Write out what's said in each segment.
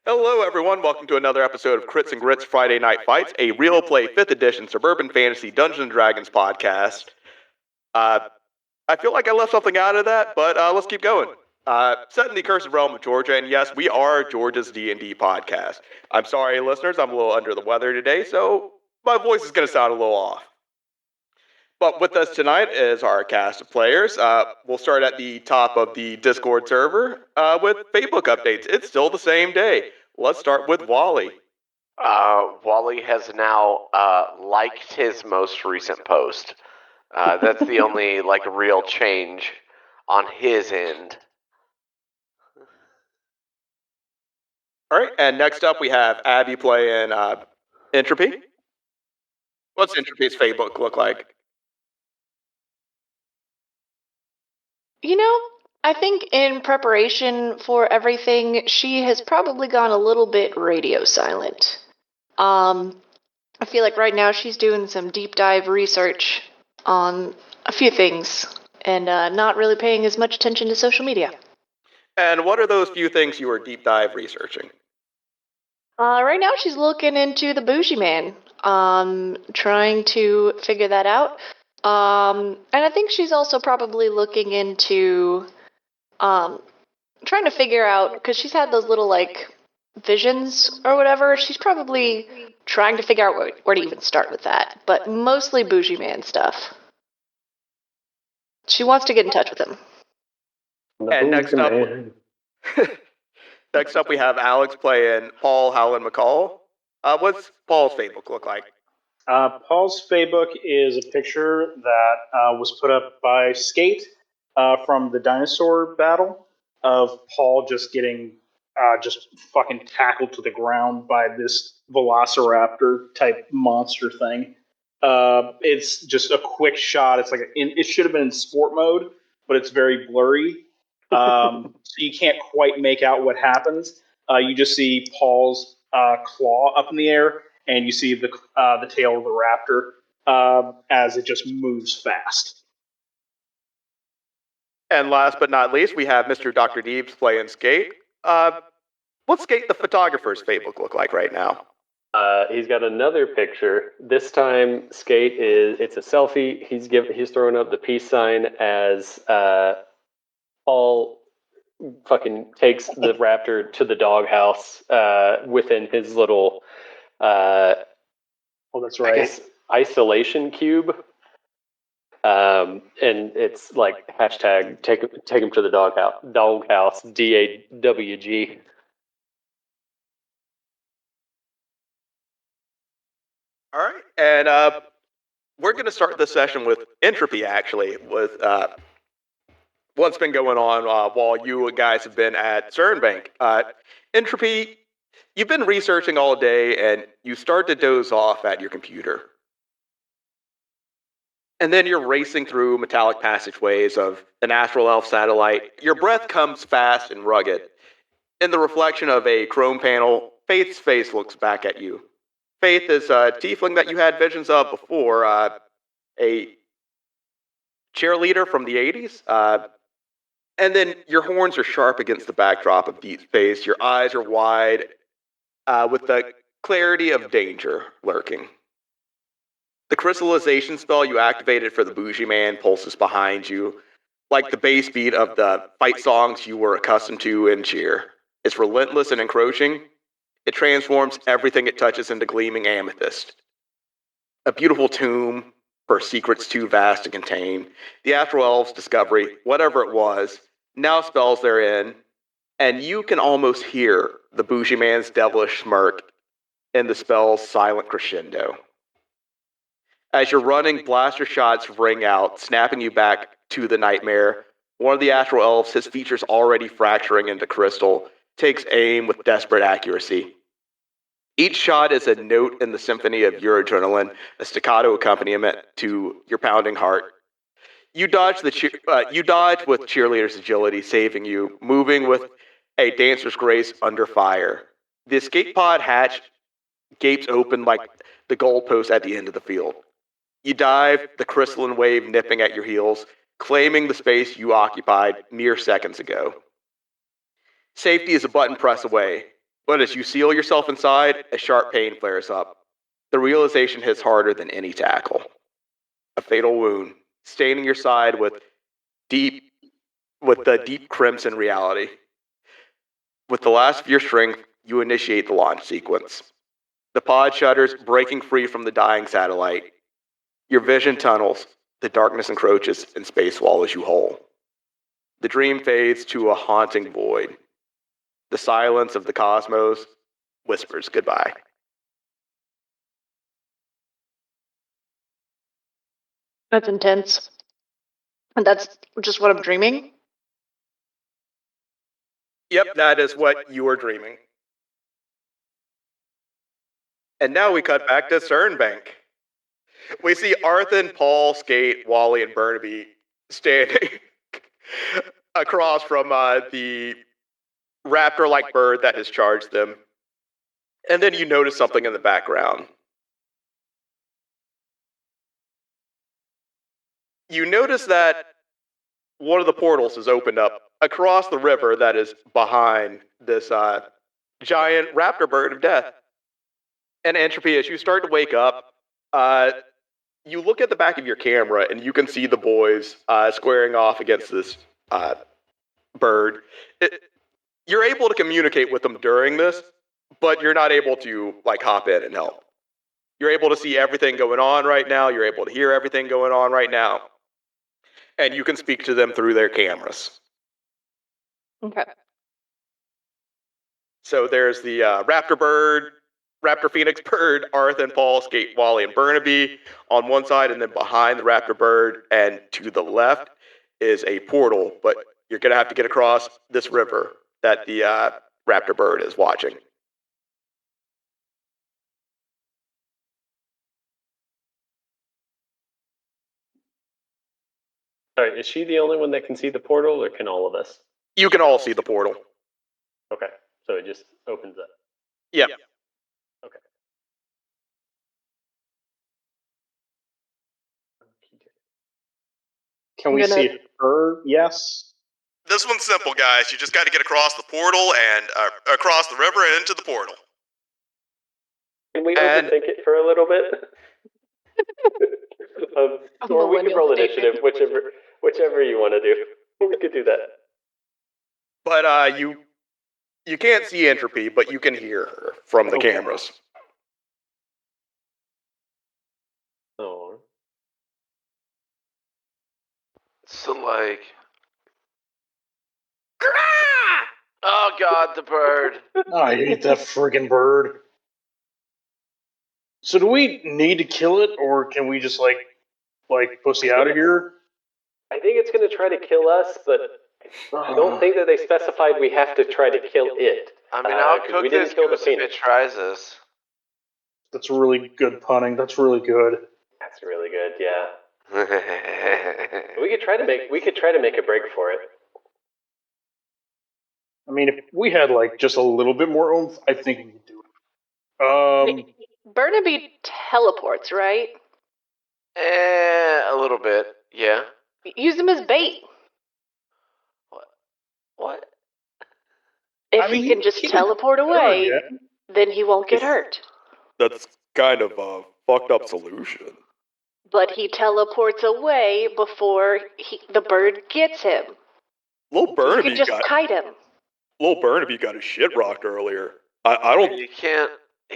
Hello, everyone. Welcome to another episode of Crits and Grits Friday Night Fights, a real play 5th edition suburban fantasy Dungeons & Dragons podcast. Uh, I feel like I left something out of that, but let's keep going. Set in the cursed realm of Georgia, and yes, we are Georgia's D&D podcast. I'm sorry, listeners, I'm a little under the weather today, so my voice is going to sound a little off. But with us tonight is our cast of players. We'll start at the top of the Discord server with Facebook updates. It's still the same day. Let's start with Wally. Wally has now liked his most recent post. That's the only real change on his end. All right, and next up we have Abby playing Entropy. What's Entropy's Facebook look like? I think in preparation for everything, she has probably gone a little bit radio silent. I feel like right now she's doing some deep dive research on a few things and not really paying as much attention to social media. And what are those few things you are deep dive researching? Right now she's looking into the Bougie Man, trying to figure that out. And I think she's also probably looking into trying to figure out, because she's had those little visions or whatever. She's probably trying to figure out where to even start with that, but mostly Bougie Man stuff. She wants to get in touch with him. And next up we have Alex playing Paul Howland McCall. What's Paul's Facebook look like? Paul's Facebook is a picture that was put up by Skate from the dinosaur battle of Paul just getting just fucking tackled to the ground by this velociraptor type monster thing. It's just a quick shot. It's it should have been in sport mode, but it's very blurry. So you can't quite make out what happens. You just see Paul's claw up in the air, and you see the tail of the raptor as it just moves fast. And last but not least, we have Mr. Dr. Deebs playing Skate. What's Skate the photographer's Facebook look like right now? He's got another picture. This time, Skate it's a selfie. He's throwing up the peace sign as Paul fucking takes the raptor to the doghouse within his little that's right. I guess, isolation cube. And it's like hashtag take him to the doghouse DAWG. All right, and we're going to start this session with Entropy, actually, with what's been going on while you guys have been at Cernbank. Entropy, you've been researching all day, and you start to doze off at your computer. And then you're racing through metallic passageways of an astral elf satellite. Your breath comes fast and rugged. In the reflection of a chrome panel, Faith's face looks back at you. Faith is a tiefling that you had visions of before, a cheerleader from the 80s. And then your horns are sharp against the backdrop of deep space. Your eyes are wide, with the clarity of danger lurking. The crystallization spell you activated for the Bougie Man pulses behind you, like the bass beat of the fight songs you were accustomed to in Cheer. It's relentless and encroaching. It transforms everything it touches into gleaming amethyst. A beautiful tomb for secrets too vast to contain. The Astral Elves' discovery, whatever it was, now spells therein, and you can almost hear the Bougie Man's devilish smirk in the spell's silent crescendo. As you're running, blaster shots ring out, snapping you back to the nightmare. One of the Astral Elves, his features already fracturing into crystal, takes aim with desperate accuracy. Each shot is a note in the symphony of your adrenaline, a staccato accompaniment to your pounding heart. You dodge with cheerleader's agility, saving you, moving with a dancer's grace under fire. The escape pod hatch gapes open like the goalpost at the end of the field. You dive, the crystalline wave nipping at your heels, claiming the space you occupied mere seconds ago. Safety is a button press away. But as you seal yourself inside, a sharp pain flares up. The realization hits harder than any tackle. A fatal wound, staining your side with the deep crimson reality. With the last of your strength, you initiate the launch sequence. The pod shutters, breaking free from the dying satellite. Your vision tunnels, the darkness encroaches, and space swallows you whole. The dream fades to a haunting void. The silence of the cosmos whispers goodbye. That's intense. And that's just what I'm dreaming? Yep, that is what you are dreaming. And now we cut back to Cernbank. We see Arthur, Paul, Skate, Wally, and Burnaby standing across from the raptor-like bird that has charged them. And then you notice something in the background. You notice that one of the portals is opened up across the river that is behind this giant raptor bird of death. And Entropy, as you start to wake up, you look at the back of your camera and you can see the boys squaring off against this bird. You're able to communicate with them during this, but you're not able to hop in and help. You're able to see everything going on right now. You're able to hear everything going on right now. And you can speak to them through their cameras. Okay. So there's the raptor bird, raptor phoenix bird, Arthur and Paul, Skate, Wally, and Burnaby on one side, and then behind the raptor bird and to the left is a portal, but you're going to have to get across this river that the raptor bird is watching. Sorry, is she the only one that can see the portal, or can all of us? You can all see the portal. Okay, so it just opens up. Yeah. Okay. Can we see her? Yes. This one's simple, guys. You just got to get across the portal and across the river and into the portal. Can we overthink it for a little bit? Or we can roll initiative, whichever you want to do. We could do that. But you can't see Entropy, but you can hear her from the cameras. Oh. So oh god, the bird. Oh, I hate that friggin' bird. So do we need to kill it, or can we just like pussy out of here? I think it's going to try to kill us, but I don't think that they specified we have to try to kill it. I mean, I'll cook this goose if it tries us. That's really good punning. That's really good. That's really good, yeah. We could try to make a break for it. I mean, if we had just a little bit more oomph, I think we could do it. Burnaby teleports, right? A little bit, yeah. Use him as bait. What? If he can just teleport away, then he won't get hurt. That's kind of a fucked up solution. But he teleports away before the bird gets him. Little Burnaby you could just kite him. Little Burnaby got his shit rocked earlier. I don't. He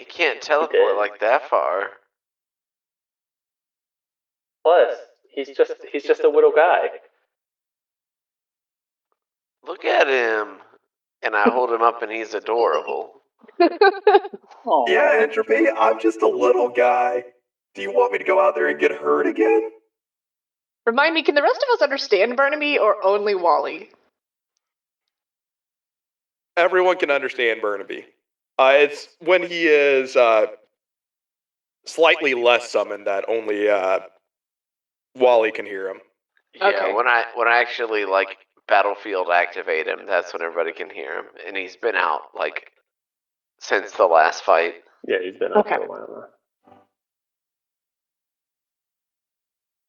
can't teleport like that far. Plus, he's just a little guy. Look at him. And I hold him up and he's adorable. Yeah, Entropy, I'm just a little guy. Do you want me to go out there and get hurt again? Remind me, can the rest of us understand Burnaby or only Wally? Everyone can understand Burnaby. It's when he is slightly less summoned that only Wally can hear him. Yeah, Okay. when I actually battlefield activate him, that's when everybody can hear him. And he's been out since the last fight. Yeah, he's been out for a while now.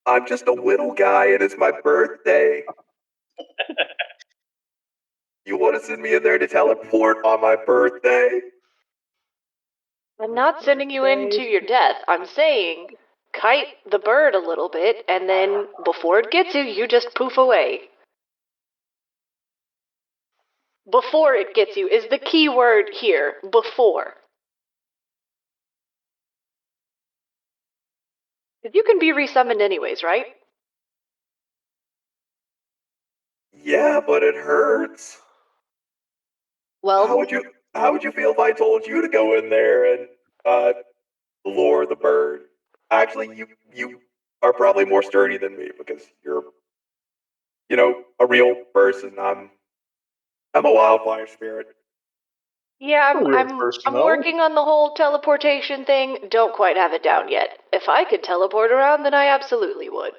I'm just a little guy and it's my birthday. You want to send me in there to teleport on my birthday? I'm not sending you into your death. I'm saying kite the bird a little bit, and then before it gets you, you just poof away. Before it gets you is the key word here. Before. Because you can be resummoned anyways, right? Yeah, but it hurts. Well, How would you feel if I told you to go in there and lure the bird? Actually, you are probably more sturdy than me because you're a real person. I'm a wildfire spirit. yeah, A real person, I'm though. working on the whole teleportation thing. Don't quite have it down yet. If I could teleport around, then I absolutely would.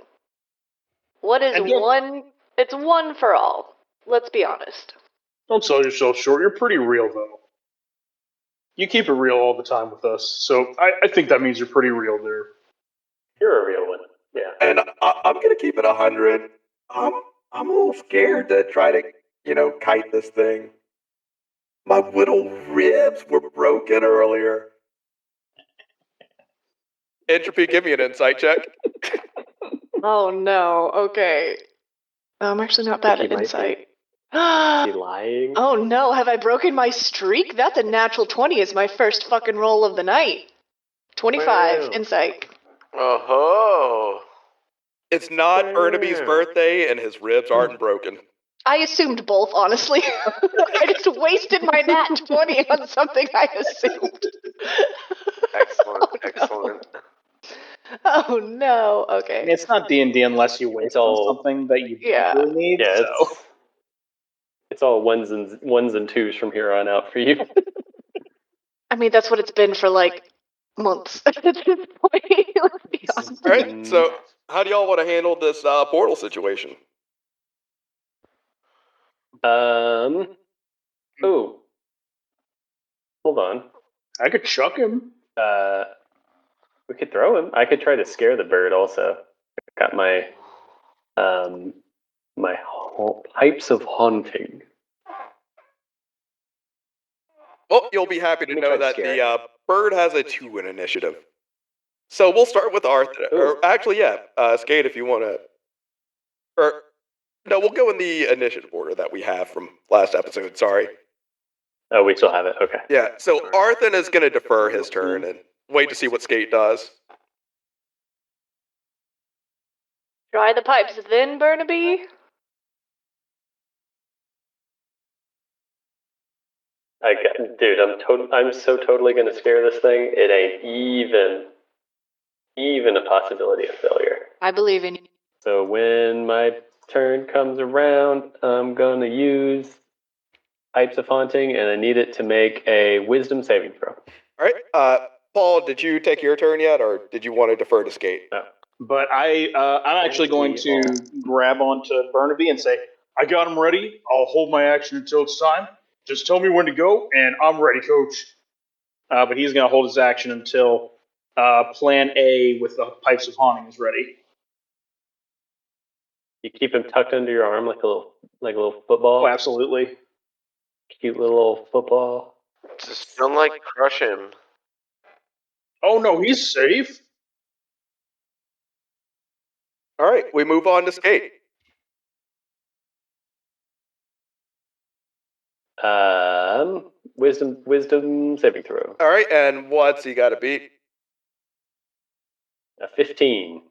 What is And don't- one? It's one for all. Let's be honest. Don't sell yourself short. You're pretty real, though. You keep it real all the time with us, so I think that means you're pretty real there. You're a real one. Yeah. And I'm gonna keep it 100. I'm a little scared to try to kite this thing. My little ribs were broken earlier. Entropy, give me an insight check. Oh no. Okay. I'm actually not bad at He might be. insight. Is he lying? Oh no, have I broken my streak? That's a natural 20 as my first fucking roll of the night. 25 Wow. insight. Oh It's not Wow. Burnaby's birthday, and his ribs aren't broken. I assumed both, honestly. I just wasted my nat 20 on something I assumed. excellent, Oh, no. excellent. Oh no. I Okay. mean, it's not D&D unless you waste on something that you Yeah. really need. Yeah, So it's all ones and twos from here on out for you. I mean, that's what it's been for like months at this point. Let's be honest. All right, so how do y'all want to handle this portal situation? Oh. Hold on. I could chuck him. We could throw him. I could try to scare the bird also. Got my pipes of haunting. Well, you'll be happy to Let me know try to that scare the bird has a 2 in initiative. So we'll start with Arthur. Or actually, yeah, Skate if you want to. Or no, we'll go in the initiative order that we have from last episode. Sorry. Oh, we still have it. Okay. Yeah, so Arthur is going to defer his turn and wait to see what Skate does. Try the pipes then, Burnaby. Dude, I'm so totally gonna scare this thing. It ain't even a possibility of failure. I believe in you. So when my turn comes around, I'm gonna use pipes of haunting, and I need it to make a wisdom saving throw. All right, Paul, did you take your turn yet, or did you want to defer to Skate? No. But I'm actually going to grab onto Burnaby and say, I got him ready. I'll hold my action until it's time. Just tell me when to go, and I'm ready, coach. But he's going to hold his action until plan A with the Pipes of Haunting is ready. You keep him tucked under your arm like a little football. Oh, absolutely. Cute little football. Just don't like crush him. Oh, no, he's safe. All right, we move on to Skate. Wisdom saving throw. All right, and what's he got to beat? A 15.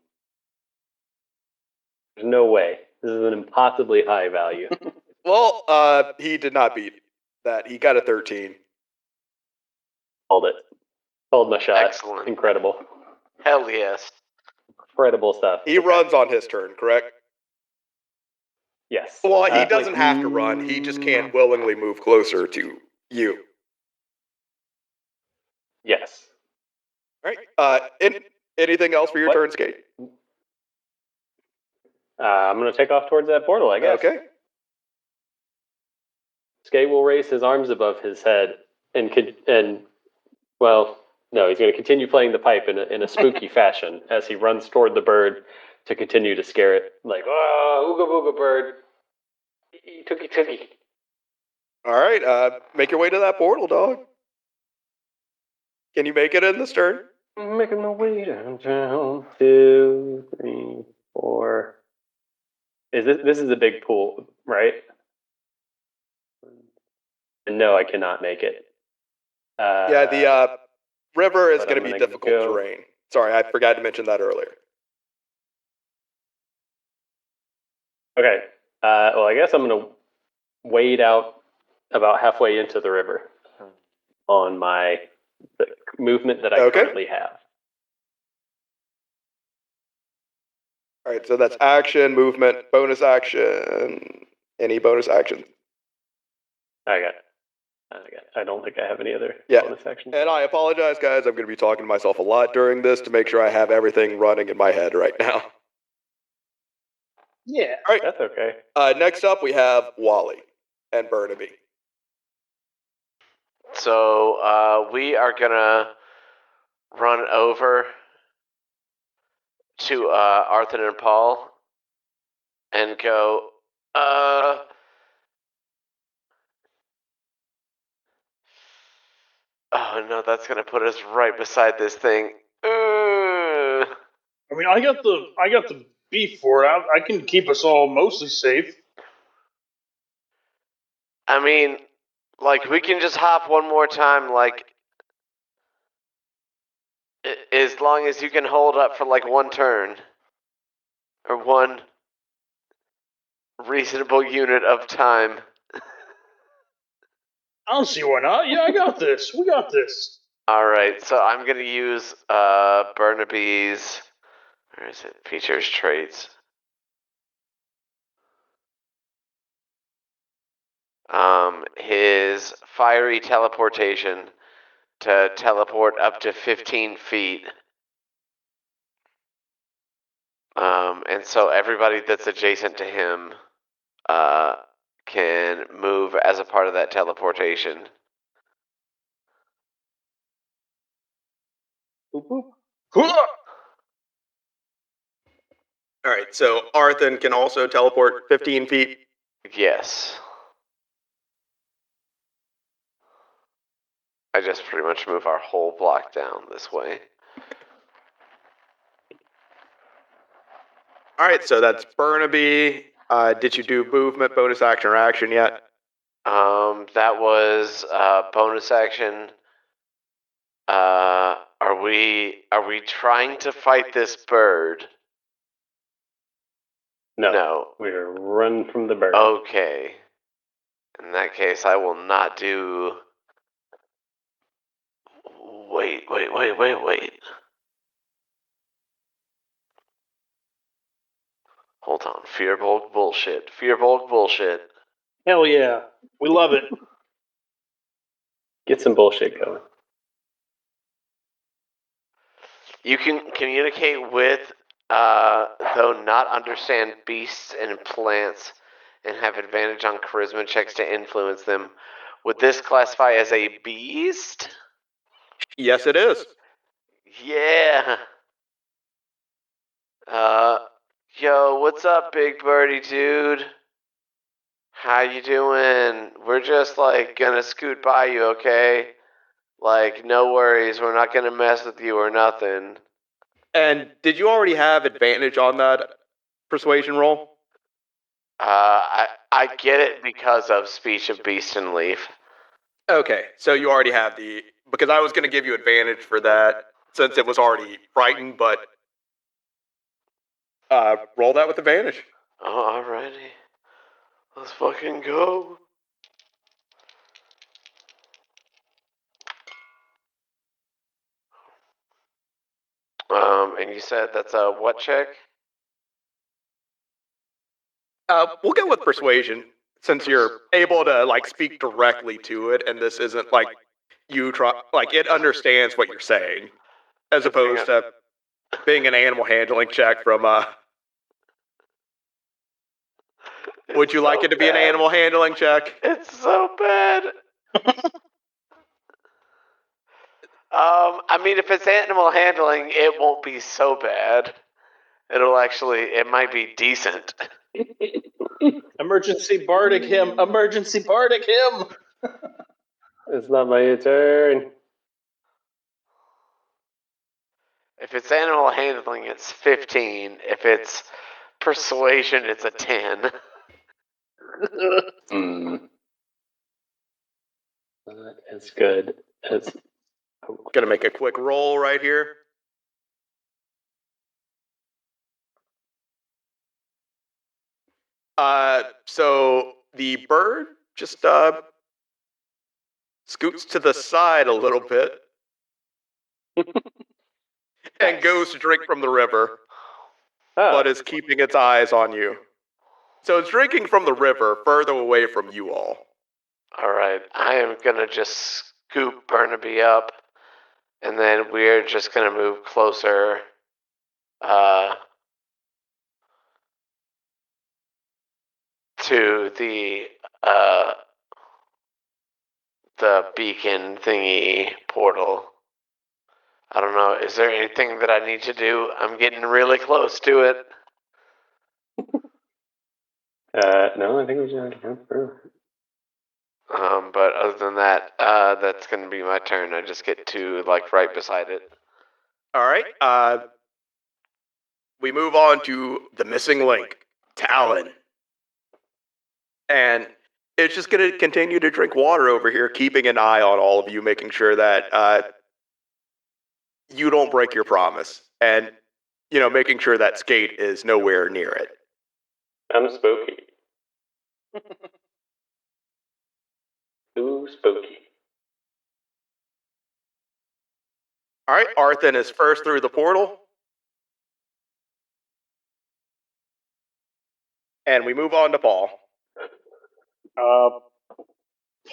There's no way. This is an impossibly high value. Well, he did not beat that. He got a 13. Called it. Called my shot. Excellent. Incredible. Hell yes. Incredible stuff. He runs on his turn, correct? Yes. Well, he doesn't have to run. He just can't willingly move closer to you. Yes. All right. Anything else for your turn, Skate? I'm going to take off towards that portal, I guess. Okay. Skate will raise his arms above his head and well, no, he's going to continue playing the pipe in a spooky fashion as he runs toward the bird to continue to scare it. Like, oh, ooga booga bird. Tookie. All right. Make your way to that portal, dog. Can you make it in this turn? I'm making my way downtown. 2, 3, 4. This is a big pool, right? No, I cannot make it. Yeah, the river is but going to I'm be gonna difficult go- terrain. Sorry, I forgot to mention that earlier. Okay. Well, I guess I'm gonna wade out about halfway into the river on the movement that I Okay. currently have. All right, so that's action, movement, bonus action. Any bonus action? I don't think I have any other Yeah. bonus actions. And I apologize, guys. I'm going to be talking to myself a lot during this to make sure I have everything running in my head right now. Yeah. All right. That's okay. Next up, we have Wally and Burnaby. So we are gonna run over to Arthur and Paul and go, oh no, that's gonna put us right beside this thing. I mean, I got the beef for it. I can keep us all mostly safe. I mean, like, we can just hop one more time, like, as long as you can hold up for, like, one turn. Or one reasonable unit of time. I don't see why not. Yeah, I got this. We got this. Alright, so I'm gonna use Burnaby's, where is it? Features, traits. His fiery teleportation to teleport up to 15 feet. And so everybody that's adjacent to him can move as a part of that teleportation. Boop, boop. All right, so Arthur can also teleport 15 feet. Yes. I just pretty much move our whole block down this way. All right, so that's Burnaby. Did you do movement, bonus action, or action yet? That was bonus action. Are we trying to fight this bird? No. We're run from the bird. Okay. In that case, I will not do. Wait. Hold on. Fearbolg bullshit. Hell yeah. We love it. Get some bullshit going. You can communicate with, though not understand beasts and plants, and have advantage on charisma checks to influence them. Would this classify as a beast? Yes, it is. Yeah. Yo, what's up, big birdie dude? How you doing? We're just, like, gonna scoot by you, okay? Like, no worries, we're not gonna mess with you or nothing. And did you already have advantage on that persuasion roll? I get it because of speech of beast and leaf. Okay, so you already have because I was going to give you advantage for that since it was already frightened, but roll that with advantage. Oh, alrighty. Let's fucking go. And you said that's a what check? We'll go with persuasion since you're able to like speak directly to it, and this isn't like you try like it understands what you're saying, as opposed to being an animal handling check from Would you like it to be an animal handling check? It's so bad. I mean, if it's animal handling, it won't be so bad. It might be decent. Emergency bardic him. Emergency bardic him. It's not my turn. If it's animal handling, it's 15. If it's persuasion, it's a 10. Not as good as. Gonna make a quick roll right here. So the bird just scoots to the side a little bit and goes to drink from the river, but is keeping its eyes on you. So it's drinking from the river, further away from you all. Alright, I am gonna just scoop Burnaby up, and then we're just gonna move closer. To the beacon thingy portal. I don't know. Is there anything that I need to do? I'm getting really close to it. No, I think we should go through. But other than that, that's gonna be my turn. I just get to right beside it. All right. We move on to the missing link, Talon. And it's just going to continue to drink water over here, keeping an eye on all of you, making sure that you don't break your promise. And, making sure that Skate is nowhere near it. I'm spooky. Ooh, spooky. All right, Arthen is first through the portal. And we move on to Paul.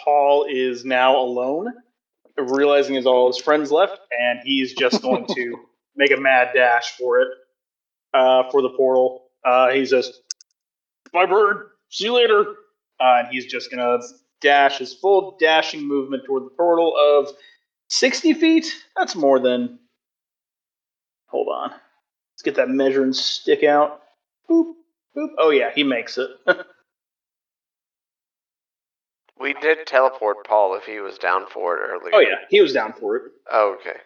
Paul is now alone, realizing his all his friends left, and he's just going to make a mad dash for it, for the portal. He says, "Bye, bird. See you later." And he's just gonna dash his full dashing movement toward the portal of 60 feet. That's more than. Hold on. Let's get that measuring stick out. Boop, boop. Oh yeah, he makes it. We did teleport Paul if he was down for it earlier. Oh yeah, he was down for it. Oh, okay.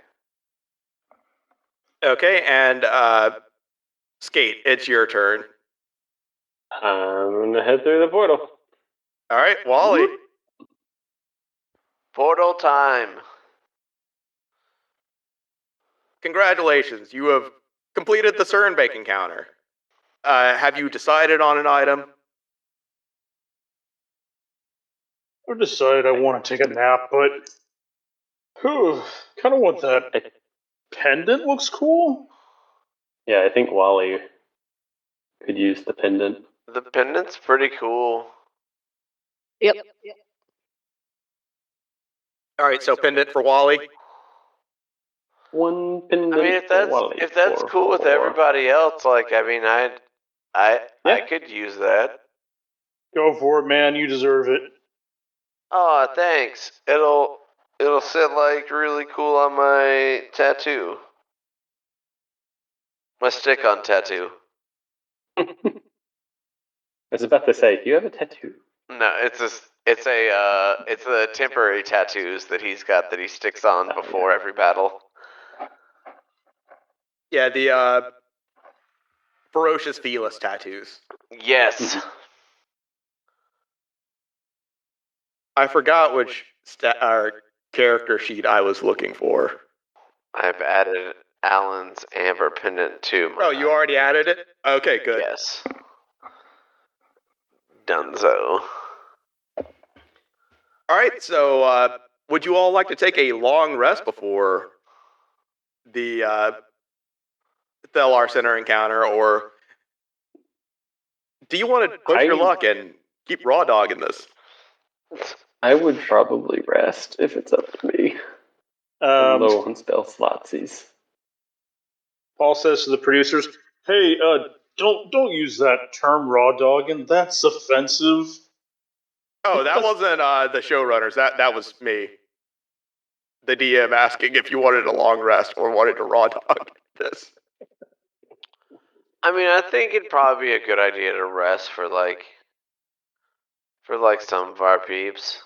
Okay, and Skate, it's your turn. I'm gonna head through the portal. All right, Wally. Portal time. Congratulations, you have completed the Cernbake encounter. Have you decided on an item? I've decided I want to take a nap, but kind of want that pendant. Looks cool. Yeah, I think Wally could use the pendant. The pendant's pretty cool. Yep. All right, so pendant for Wally. One pendant. I mean, if that's cool with everybody else, I could use that. Go for it, man. You deserve it. Oh, thanks. It'll sit really cool on my tattoo. My stick-on tattoo. I was about to say, do you have a tattoo? No, it's the temporary tattoos that he's got that he sticks on before every battle. Yeah, the ferocious Felis tattoos. Yes. I forgot which character sheet I was looking for. I've added Alan's amber pendant to my... Oh, you already added it? Okay, good. Yes. Dunzo. All right, so would you all like to take a long rest before the Thelar Center encounter, or do you want to push your luck and keep raw dogging this? I would probably rest if it's up to me. I'm low on spell slotsies. Paul says to the producers, "Hey, don't use that term, raw dogging. That's offensive." Oh, that wasn't the showrunners. That was me. The DM asking if you wanted a long rest or wanted to raw dog this. I mean, I think it'd probably be a good idea to rest for some of our peeps.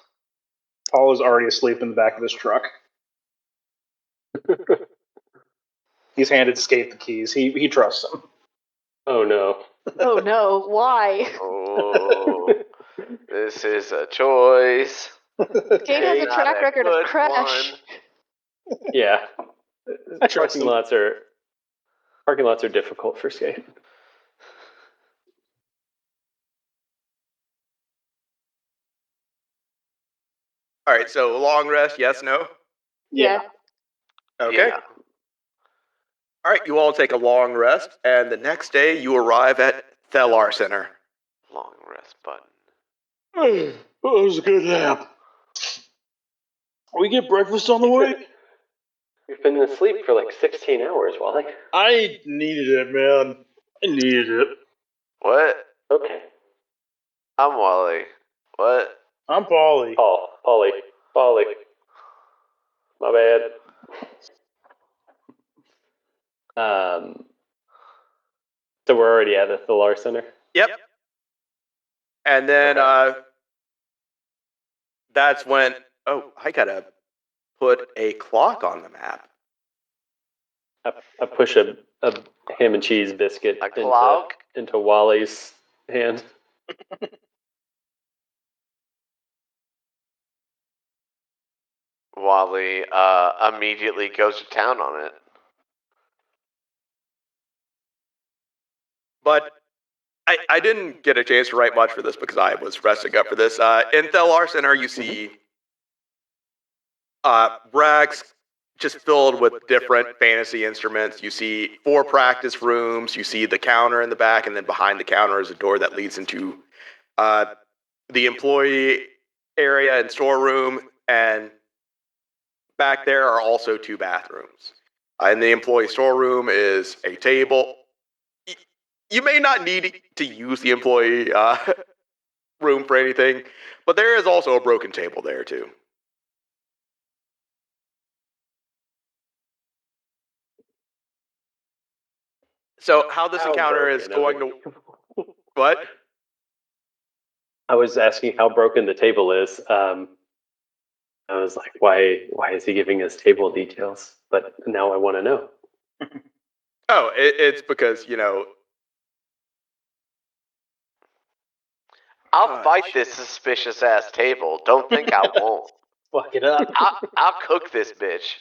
Paul is already asleep in the back of his truck. He's handed Skate the keys. He trusts him. Oh no. Oh no, why? Oh, this is a choice. Kate has a Not track a record of good crash. one. Yeah. I trust him. Parking lots are difficult for Skate. All right, so long rest, yes, no? Yeah. Okay. Yeah. All right, you all take a long rest, and the next day you arrive at Thelar Center. Long rest button. That was a good nap. We get breakfast on the way? You've been asleep for like 16 hours, Wally. I needed it, man. I needed it. What? Okay. I'm Wally. What? I'm Paulie. Polly. My bad. So we're already at the Thelar Center? Yep. And then that's when, I gotta put a clock on the map. I push a ham and cheese biscuit A clock? into Wally's hand. Wally immediately goes to town on it. But I didn't get a chance to write much for this because I was resting up for this. In Thelar Center, you see racks just filled with different fantasy instruments. You see 4 practice rooms. You see the counter in the back, and then behind the counter is a door that leads into the employee area and storeroom. And back there are also 2 bathrooms. In the employee storeroom is a table. You may not need to use the employee room for anything, but there is also a broken table there too. So how this encounter is going to... What? I was asking how broken the table is. I was like, why is he giving us table details? But now I want to know. It's because, I'll fight this suspicious ass table. Don't think I won't. Fuck it up. I'll cook this bitch.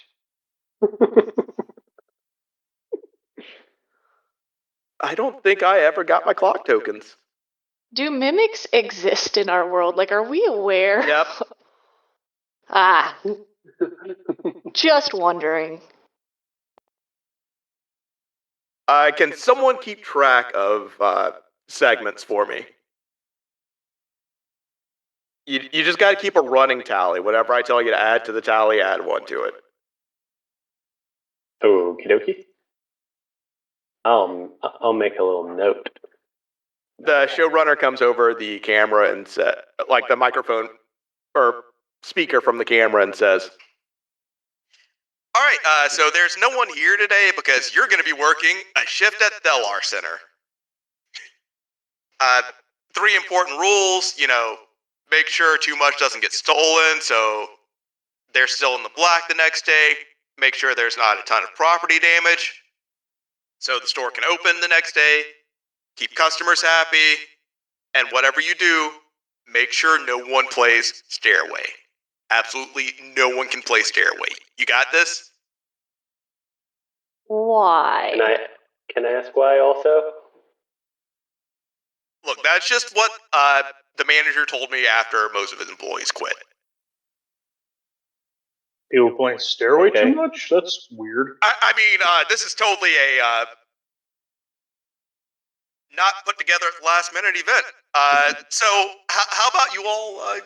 I don't think I ever got my clock tokens. Do mimics exist in our world? Like, are we aware? Yep. Ah. Just wondering. Can someone keep track of segments for me? You just got to keep a running tally. Whatever I tell you to add to the tally, add 1 to it. Okie dokie. I'll make a little note. The showrunner comes over the camera and says, like the microphone or speaker from the camera, and says, "All right, so there's no one here today because you're going to be working a shift at Thelar Center. 3 important rules, make sure too much doesn't get stolen, so they're still in the black the next day. Make sure there's not a ton of property damage, so the store can open the next day. Keep customers happy, and whatever you do, make sure no one plays Stairway. Absolutely no one can play Stairway. You got this?" Why? Can I ask why also? Look, that's just what the manager told me after most of his employees quit. People playing Stairway Okay. too much? That's weird. I mean, this is totally a not put together at the last minute event. So how about you all,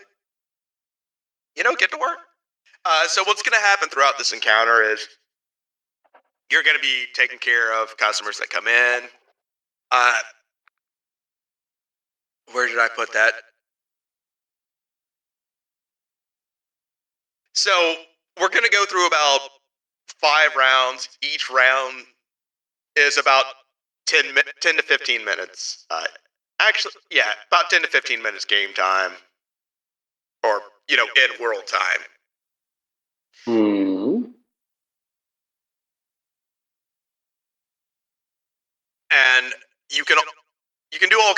get to work? So what's going to happen throughout this encounter is you're going to be taking care of customers that come in. Where did I put that? So we're going to go through about 5 rounds. Each round is about 10 to 15 minutes. Actually, yeah, about 10 to 15 minutes game time. Or, in world time.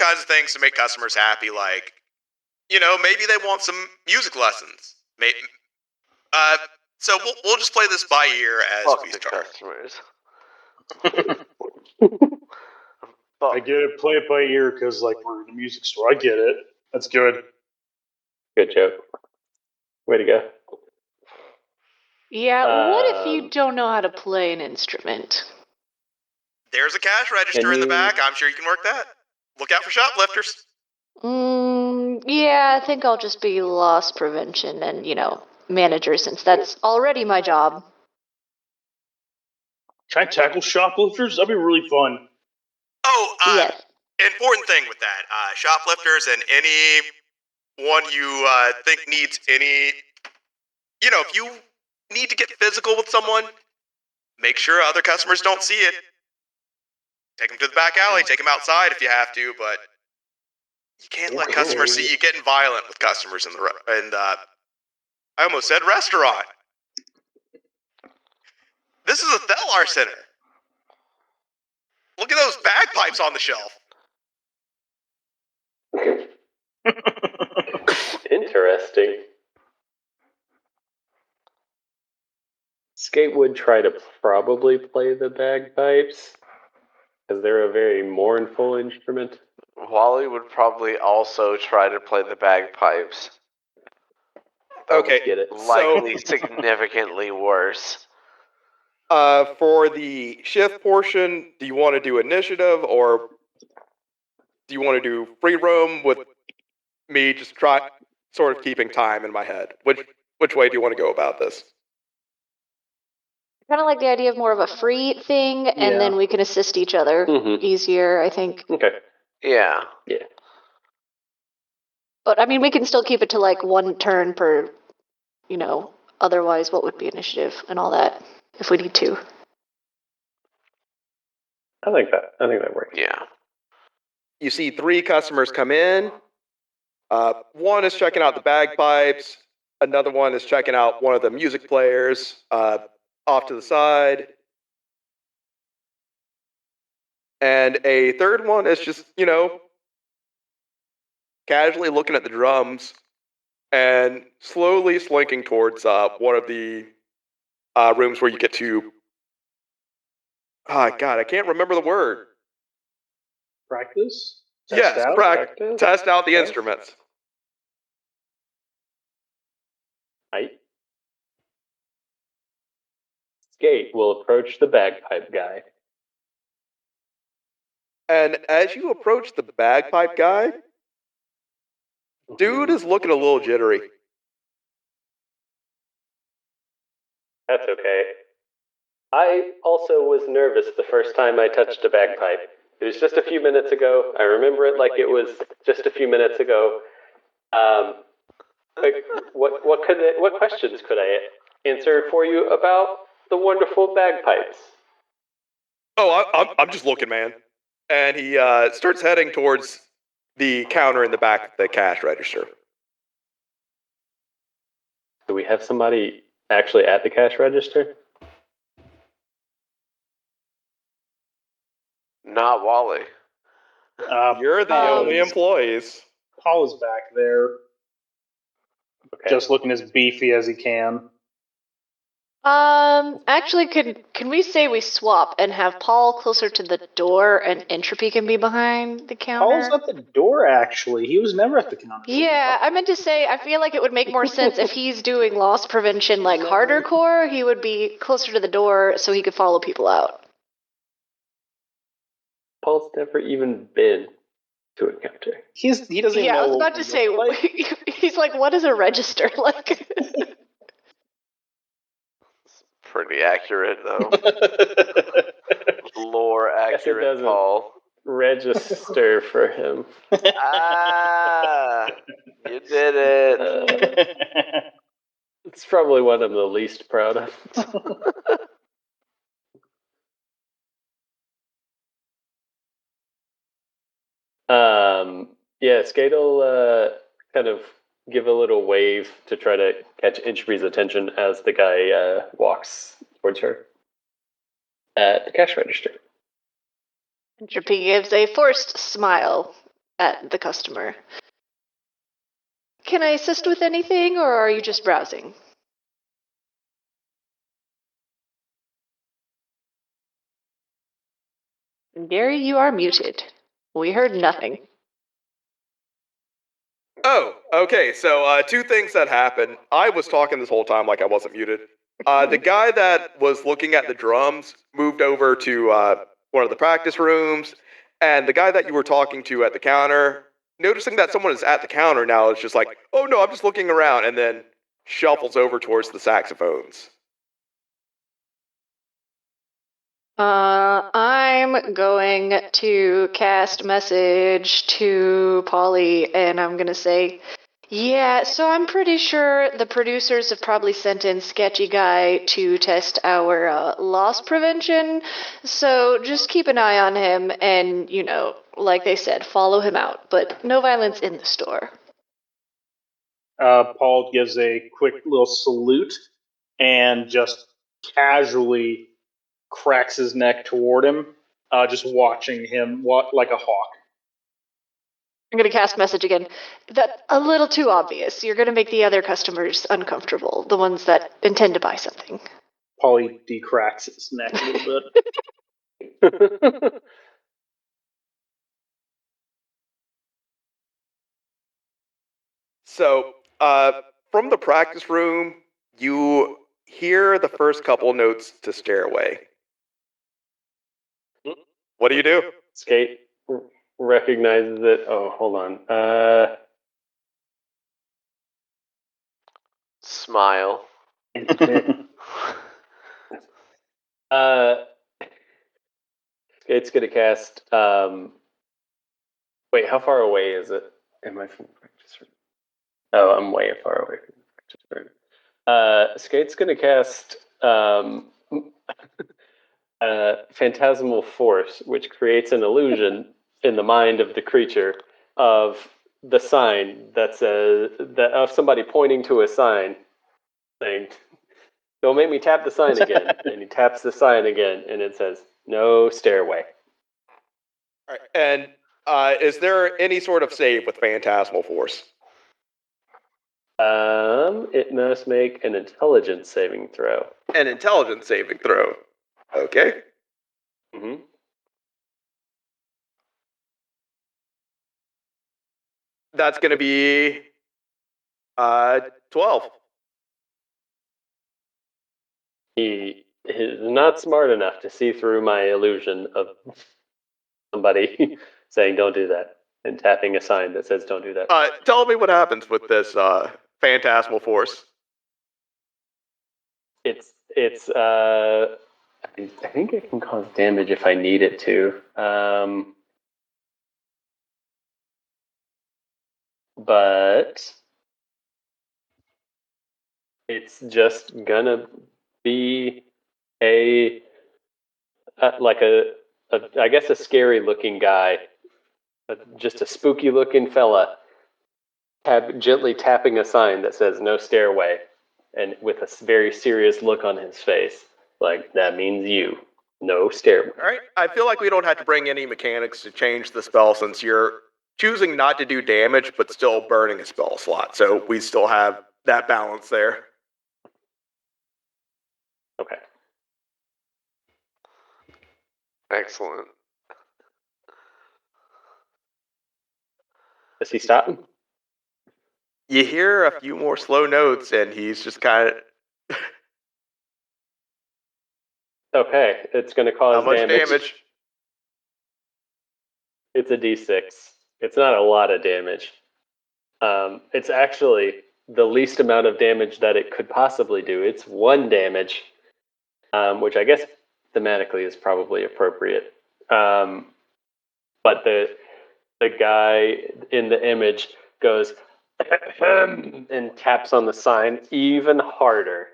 kinds of things to make customers happy, like, maybe they want some music lessons. Maybe, so we'll just play this by ear as Fuck we the start. customers. I get it. Play it by ear because, like, we're in a music store. I get it. That's good. Good joke. Way to go. Yeah, what if you don't know how to play an instrument? There's a cash register in the back. I'm sure you can work that. Look out for shoplifters. Yeah, I think I'll just be loss prevention and, manager, since that's already my job. Can I tackle shoplifters? That'd be really fun. Oh, Yes. important thing with that, shoplifters and anyone you think needs any, if you need to get physical with someone, make sure other customers don't see it. Take them to the back alley, take them outside if you have to, but you can't let customers see you getting violent with customers in I almost said restaurant. This is a Thelar Center. Look at those bagpipes on the shelf. Interesting. Skate would try to probably play the bagpipes, because they're a very mournful instrument. Wally would probably also try to play the bagpipes. Okay, Get it. Likely significantly worse. For the shift portion, do you want to do initiative or do you want to do free roam with me just sort of keeping time in my head? Which way do you want to go about this? Kind of like the idea of more of a free thing, and then we can assist each other easier, I think. Okay. Yeah. Yeah. But, I mean, we can still keep it to, like, one turn per, otherwise what would be initiative and all that, if we need to. I like that. I think that works. Yeah. You see 3 customers come in. One is checking out the bagpipes. Another one is checking out one of the music players off to the side. And a third one is just, casually looking at the drums and slowly slinking towards one of the rooms where you get to... God, I can't remember the word. Practice? Yes, Practice? test out the instruments. Skate will approach the bagpipe guy. And as you approach the bagpipe guy, dude is looking a little jittery. That's okay. I also was nervous the first time I touched a bagpipe. It was just a few minutes ago. I remember it like it was just a few minutes ago. What questions could I answer for you about the wonderful bagpipes? Oh, I'm just looking, man. And he starts heading towards the counter in the back of the cash register. Do we have somebody actually at the cash register? Not Wally. You're the only employees. Paul is back there, Okay. just looking as beefy as he can. Actually, can we say we swap and have Paul closer to the door and Entropy can be behind the counter? Paul's at the door, actually. He was never at the counter. Yeah, I meant to say, I feel like it would make more sense if he's doing loss prevention like harder core, he would be closer to the door so he could follow people out. Paul's never even been to a counter. He doesn't even know. Yeah, I was what about to we say, look like. he's like, what is a register? Like, Pretty accurate, though. Lore accurate, Paul. Register for him. Ah, you did it. It's probably one I'm the least proud of. Yeah, Skate will kind of give a little wave to try to catch Entropy's attention as the guy walks towards her at the cash register. Entropy gives a forced smile at the customer. Can I assist with anything, or are you just browsing? Gary, you are muted. We heard nothing. Oh, okay. So, two things that happened. I was talking this whole time like I wasn't muted. The guy that was looking at the drums moved over to one of the practice rooms, and the guy that you were talking to at the counter, noticing that someone is at the counter now, is just like, "Oh no, I'm just looking around," and then shuffles over towards the saxophones. I'm going to cast message to Polly, and I'm gonna say, yeah, so I'm pretty sure the producers have probably sent in Sketchy Guy to test our loss prevention, so just keep an eye on him and, like they said, follow him out, but no violence in the store. Paul gives a quick little salute and just casually cracks his neck toward him, just watching him like a hawk. I'm gonna cast message again. That's a little too obvious. You're gonna make the other customers uncomfortable, the ones that intend to buy something. Paulie decracks his neck a little bit. So, from the practice room, you hear the first couple notes to Stairway. What do you do? Skate recognizes it. Oh, hold on. Smile. Skate's gonna cast. Wait, how far away is it? Am I from the practice room? Oh, I'm way far away from the practice room. Skate's gonna cast phantasmal force, which creates an illusion in the mind of the creature of the sign that says that of somebody pointing to a sign saying, "Don't make me tap the sign again." And he taps the sign again, and it says, "No stairway." All right. And is there any sort of save with Phantasmal Force? It must make an intelligence saving throw. An intelligence saving throw. Okay. Mm-hmm. That's going to be 12. He is not smart enough to see through my illusion of somebody saying "Don't do that" and tapping a sign that says "Don't do that." Tell me what happens with this Phantasmal Force. It's I think it can cause damage if I need it to. But it's just gonna be a like I guess a scary looking guy, just a spooky looking fella, gently tapping a sign that says "No stairway," and with a very serious look on his face, like that means you, no stairway. All right. I feel like we don't have to bring any mechanics to change the spell since you're choosing not to do damage but still burning a spell slot. So we still have that balance there. Okay. Excellent. Does he stop? You hear a few more slow notes, and he's just kind of. Okay, it's going to cause How much damage? It's a d6. It's not a lot of damage. It's actually the least amount of damage that it could possibly do. It's 1 damage, which I guess thematically is probably appropriate. But the guy in the image goes and taps on the sign even harder.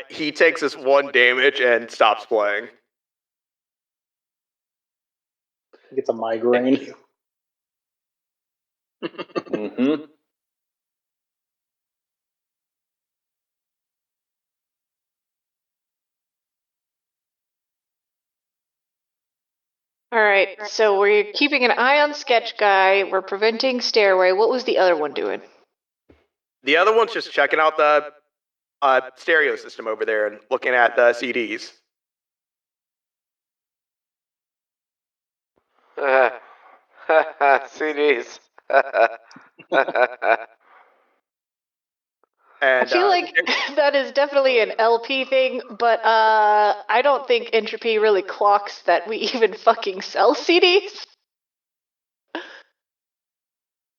He takes this 1 damage and stops playing. Gets a migraine. Mm-hmm. All right, so we're keeping an eye on Sketch Guy. We're preventing Stairway. What was the other one doing? The other one's just checking out the stereo system over there and looking at the CDs. CDs. And I feel like that is definitely an LP thing, but I don't think Entropy really clocks that we even fucking sell CDs.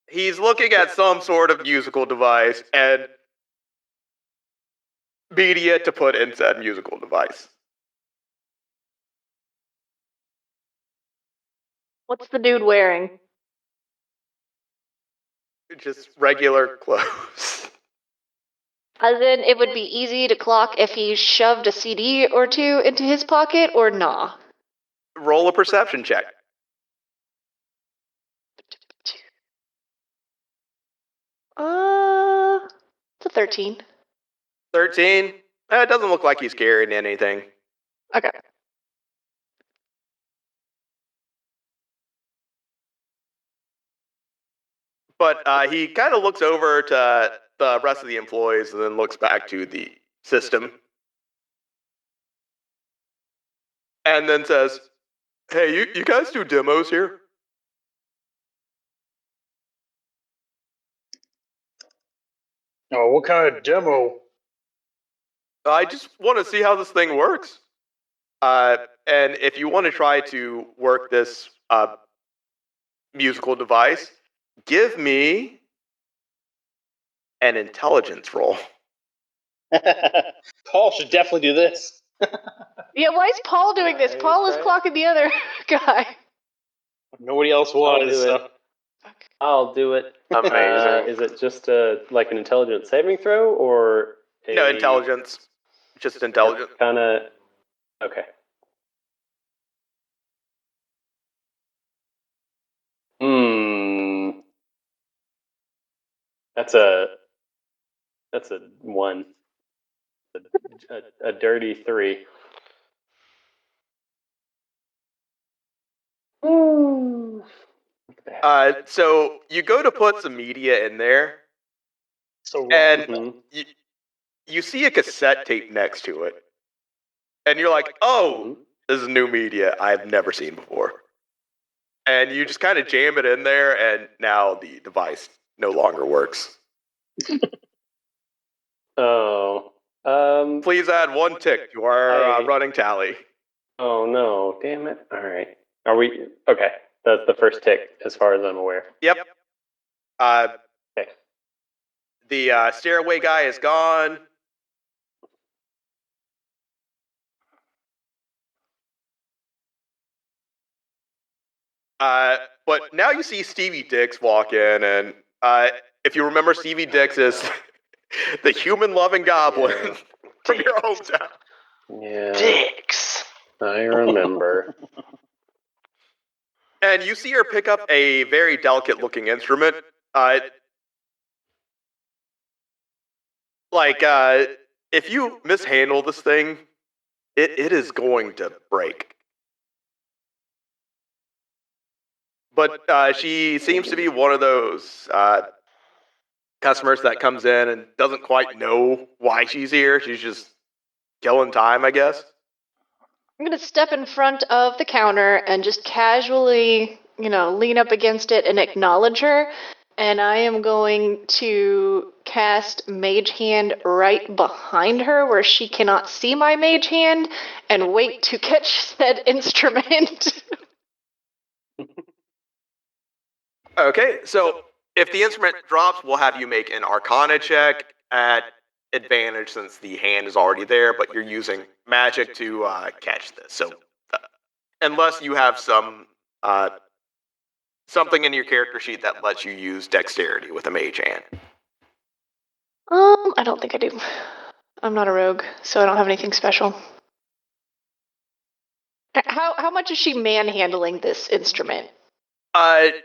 he's looking at some sort of musical device and media to put in said musical device. What's the dude wearing? Just regular clothes. As in, it would be easy to clock if he shoved a CD or two into his pocket, or nah? Roll a perception check. It's a 13. 13. It doesn't look like he's carrying anything. Okay. But he kind of looks over to the rest of the employees and then looks back to the system. And then says, "Hey, you guys do demos here?" Oh, what kind of demo? I just want to see how this thing works. And if you want to try to work this musical device, give me an intelligence roll. Paul should definitely do this. Yeah, why is Paul doing this? Paul is clocking the other guy. Nobody else was. do it. I'll do it. Amazing. Is it just like an intelligence saving throw or No, intelligence. Just intelligence. Kind of. Okay. That's a 1. A dirty 3. So you go to put some media in there, So and you see a cassette tape next to it. And you're like, oh, this is new media I've never seen before. And you just kind of jam it in there, and now the device no longer works. Oh. Please add 1 tick to our running tally. Oh no! Damn it! All right. Are we okay? That's the first tick, as far as I'm aware. Yep. Okay. The stairway guy is gone. But now you see Stevie Dix walk in, and if you remember, Stevie Dix is the human-loving goblin from your hometown. Yeah. Dicks. I remember. And you see her pick up a very delicate-looking instrument. If you mishandle this thing, it is going to break. But she seems to be one of those customers that comes in and doesn't quite know why she's here. She's just killing time, I guess. I'm gonna step in front of the counter and just casually, lean up against it and acknowledge her. And I am going to cast Mage Hand right behind her where she cannot see my Mage Hand and wait to catch said instrument. Okay, so if the instrument drops, we'll have you make an Arcana check at advantage since the hand is already there, but you're using magic to catch this. So unless you have some something in your character sheet that lets you use dexterity with a mage hand. I don't think I do. I'm not a rogue, so I don't have anything special. How much is she manhandling this instrument?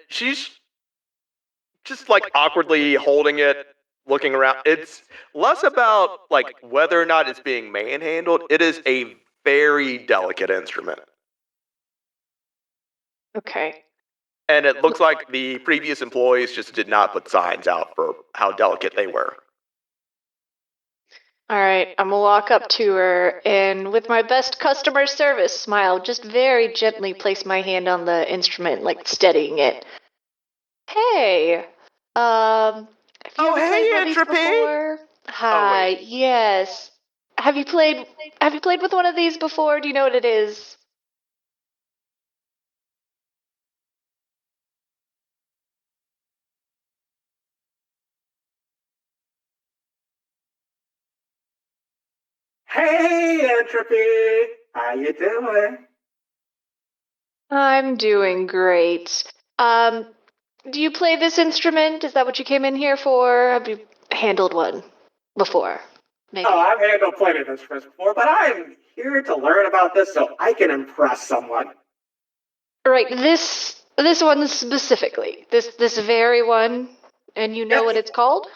She's just awkwardly holding it, looking around. It's less about whether or not it's being manhandled. It is a very delicate instrument. Okay. And it looks like the previous employees just did not put signs out for how delicate they were. All right, I'm gonna walk up to her and, with my best customer service smile, just very gently place my hand on the instrument, like steadying it. Hey, have you Oh, ever hey, played one of these Entropy! before? Hi, wait. yes. Have you played with one of these before? Do you know what it is? Hey, Entropy! How you doing? I'm doing great. Do you play this instrument? Is that what you came in here for? Have you handled one before? Maybe. Oh, I've handled plenty of instruments before, but I'm here to learn about this so I can impress someone. Right, this one specifically. This very one, and you know Yes. what it's called?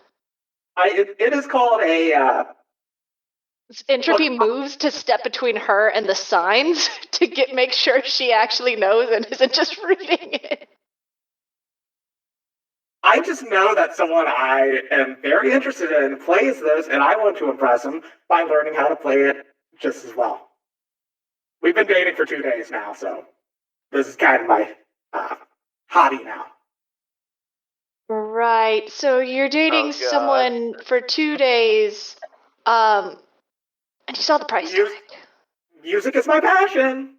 It is called a, Entropy Look, moves to step between her and the signs to make sure she actually knows and isn't just reading it. I just know that someone I am very interested in plays this, and I want to impress him by learning how to play it just as well. We've been dating for 2 days now, so this is kind of my hobby now. Right. So you're dating Oh, God. someone for 2 days, and you saw the price tag. Music is my passion.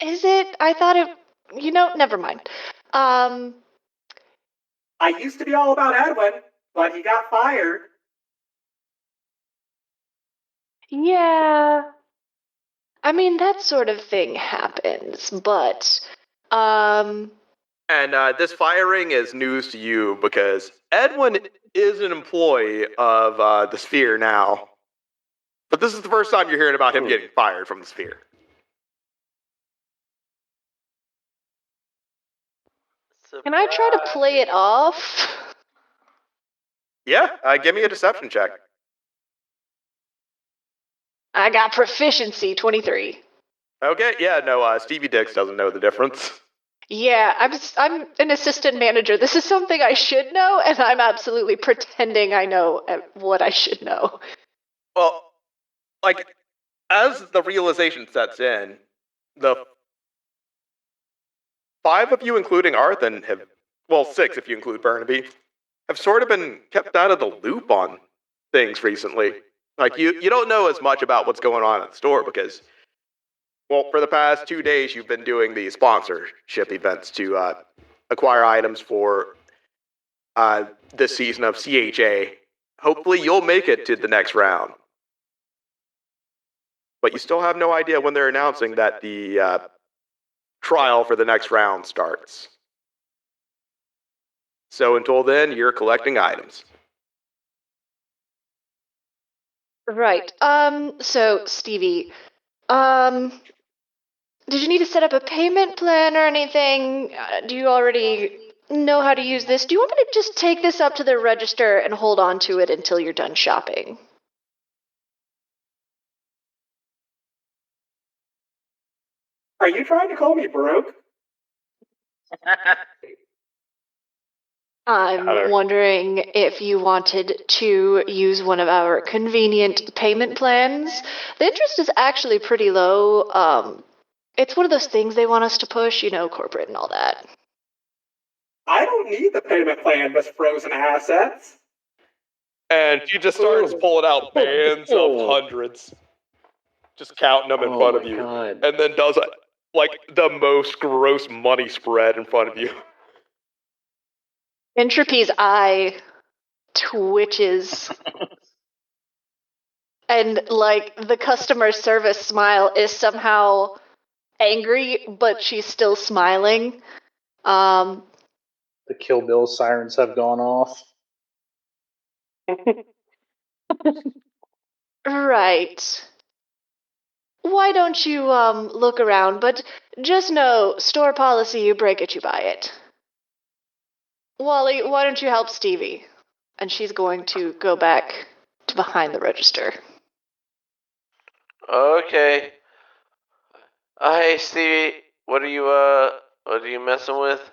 Is it? I thought it. Never mind. I used to be all about Edwin, but he got fired. Yeah. I mean, that sort of thing happens, but, And this firing is news to you because Edwin is an employee of the Sphere now. But this is the first time you're hearing about him getting fired from the Sphere. can I try to play it off? Yeah, give me a deception check. I got proficiency 23. Okay, yeah, no, Stevie Dix doesn't know the difference. Yeah, I'm an assistant manager. This is something I should know, and I'm absolutely pretending I know what I should know. Well, like, as the realization sets in, the 5 of you, including Arthur, well, 6 if you include Burnaby, have sort of been kept out of the loop on things recently. Like, you don't know as much about what's going on at the store because, well, for the past 2 days, you've been doing the sponsorship events to acquire items for this season of CHA. Hopefully, you'll make it to the next round. But you still have no idea when they're announcing that the trial for the next round starts. So until then, you're collecting items. Right. So Stevie, did you need to set up a payment plan or anything? Do you already know how to use this? Do you want me to just take this up to the register and hold on to it until you're done shopping? Are you trying to call me broke? I'm wondering if you wanted to use one of our convenient payment plans. The interest is actually pretty low. It's one of those things they want us to push, corporate and all that. I don't need the payment plan with frozen assets. And she just starts pulling out bands of hundreds, just counting them in front of you, God. and then does like the most gross money spread in front of you. Entropy's eye twitches. And, the customer service smile is somehow angry, but she's still smiling. The Kill Bill sirens have gone off. Right. Why don't you, look around? But just know, store policy, you break it, you buy it. Wally, why don't you help Stevie? And she's going to go back to behind the register. Okay. Hey, Stevie. What are you messing with?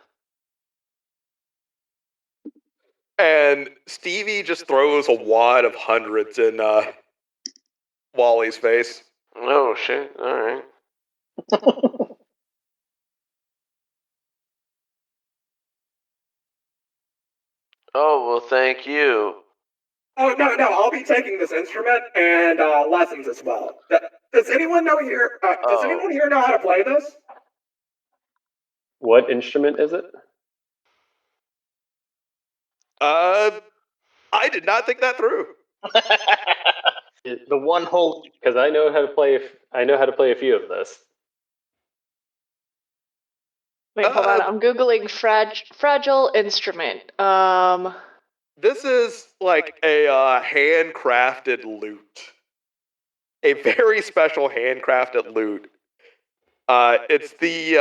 And Stevie just throws a wad of hundreds in Wally's face. Oh shit! All right. Oh well, thank you. Oh, no, I'll be taking this instrument and lessons as well. Does anyone know here? Does anyone here know how to play this? What instrument is it? I did not think that through. The one hope. Because I know how to play. I know how to play a few of this. Wait, hold on. I'm googling fragile instrument. This is like a handcrafted lute. A very special handcrafted lute. It's the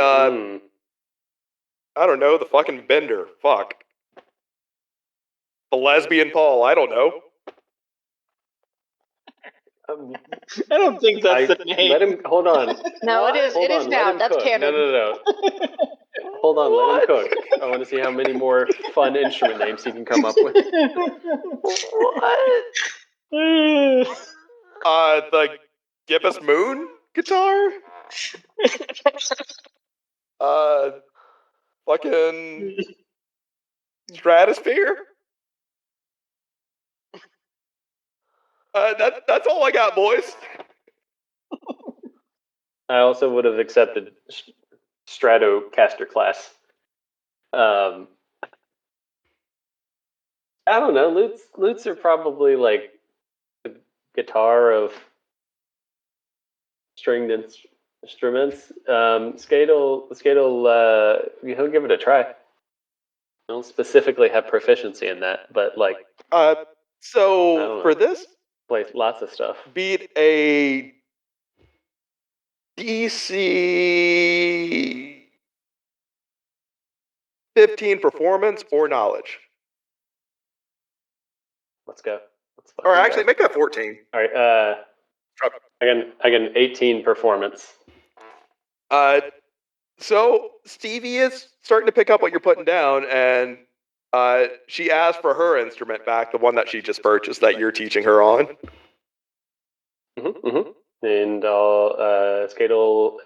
I don't know, the fucking bender. Fuck. The lesbian Paul. I don't know. I don't think that's the name. Let him. Hold on. No, it is. Hold It is on, now. let him That's cook. canon. No. Hold on, let him cook. I want to see how many more fun instrument names he can come up with. What? The Gibbous Moon guitar? Fucking Stratosphere? That's all I got, boys. I also would have accepted Stratocaster class. I don't know. Lutes are probably like the guitar of stringed instruments. Skate'll he'll give it a try. I don't specifically have proficiency in that, but like So for this, play lots of stuff. beat a DC 15 performance or knowledge. Let's go. Or actually, make that 14. All right. I got an 18 performance. So Stevie is starting to pick up what you're putting down, and she asked for her instrument back, the one that she just purchased that you're teaching her on. And Skate'll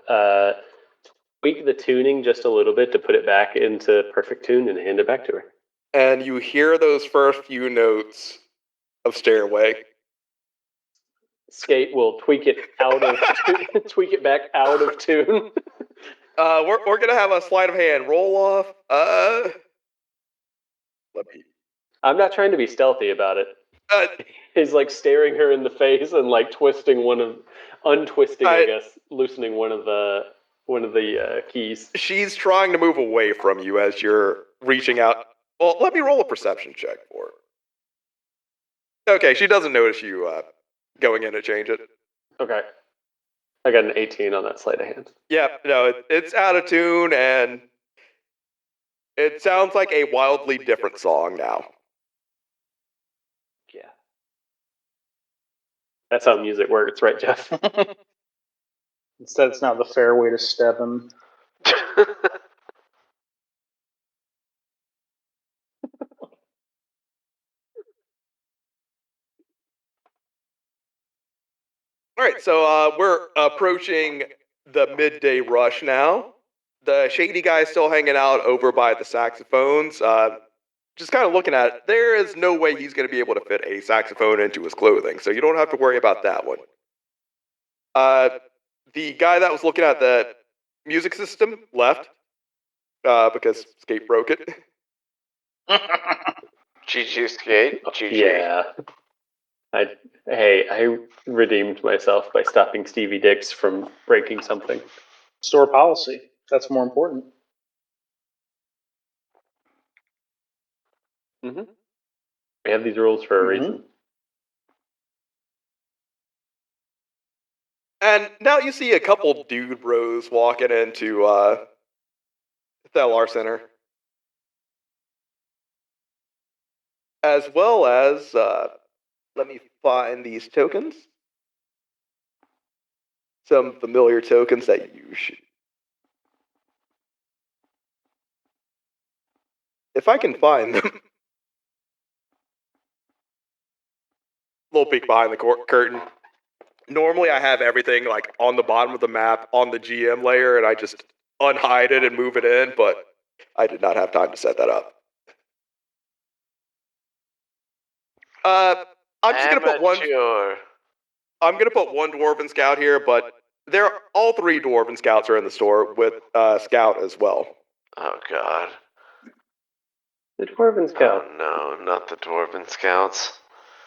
tweak the tuning just a little bit to put it back into perfect tune and hand it back to her. And you hear those first few notes of Stairway. Skate will tweak it out of tweak it back out of tune. We're gonna have a sleight of hand roll off. I'm not trying to be stealthy about it. He's like staring her in the face and like untwisting, I guess, loosening one of the keys. She's trying to move away from you as you're reaching out. Well, let me roll a perception check for her. Okay, she doesn't notice you going in to change it. Okay. I got an 18 on that sleight of hand. Yeah, no, it's out of tune, and it sounds like a wildly different song now. Yeah. That's how music works, right, Jeff? Instead, it's not the fair way to step him. All right, so we're approaching the midday rush now. The shady guy's still hanging out over by the saxophones. Just kind of looking at it, there is no way he's going to be able to fit a saxophone into his clothing, so you don't have to worry about that one. The guy that was looking at the music system left because Skate broke it. GG Skate. GG. Yeah. I redeemed myself by stopping Stevie Dix from breaking something. Store policy. That's more important. Mm-hmm. We have these rules for a reason. And now you see a couple dude bros walking into Thelar Center. As well as, let me find these tokens. Some familiar tokens that you should If I can find them. Little peek behind the curtain. Normally I have everything like on the bottom of the map on the GM layer and I just unhide it and move it in, but I did not have time to set that up. I'm just gonna put one. Amateur. I'm gonna put one dwarven scout here, but all three dwarven scouts are in the store with scout as well. Oh god. The Dwarven Scout. Oh no, not the Dwarven Scouts.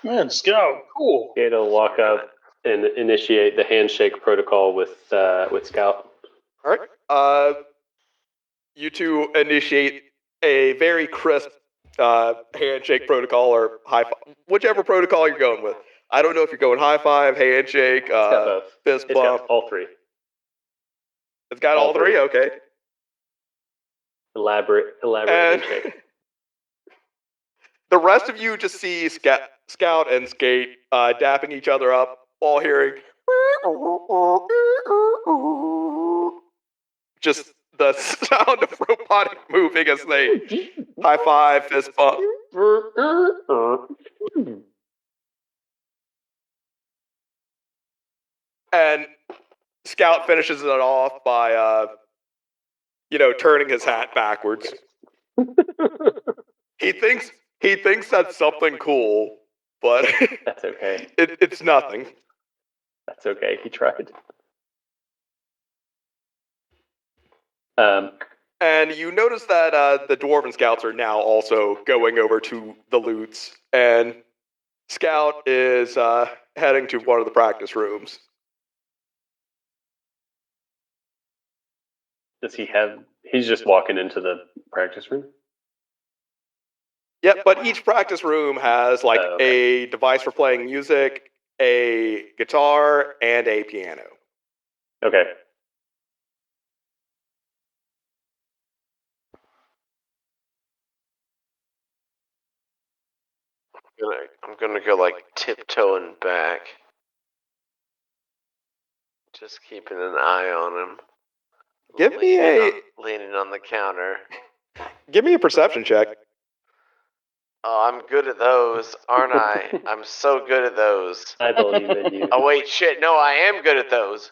Man, Scout, cool. Skate will walk up and initiate the handshake protocol with Scout. All right. You two initiate a very crisp handshake protocol or high five, whichever protocol you're going with. I don't know if you're going high five, handshake, It's got both. fist It's bump. got all three. It's got all three? Okay. Elaborate And handshake. the rest of you just see Scout and Skate dapping each other up while hearing just the sound of robotic moving as they high five, fist bump. And Scout finishes it off by, turning his hat backwards. He thinks that's something cool, but That's okay. it's nothing. That's okay. He tried. And you notice that the Dwarven Scouts are now also going over to the loots, and Scout is heading to one of the practice rooms. Does he have? He's just walking into the practice room. Yep, but each practice room has like a device for playing music, a guitar, and a piano. Okay. I'm gonna go like tiptoeing back. Just keeping an eye on him. Give me leaning on the counter. Give me a perception check. Oh, I'm good at those, aren't I? I'm so good at those. I believe in you. Oh wait, shit, no, I am good at those.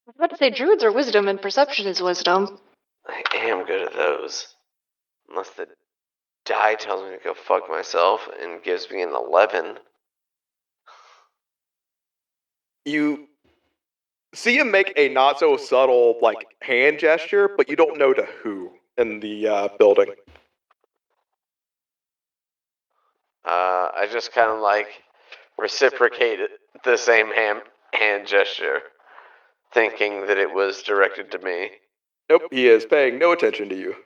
I was about to say druids are wisdom and perception is wisdom. I am good at those. Unless the die tells me to go fuck myself and gives me an 11. You see him make a not so subtle like hand gesture, but you don't know to who in the building. I just kind of like reciprocate the same hand gesture, thinking that it was directed to me. Nope, he is paying no attention to you.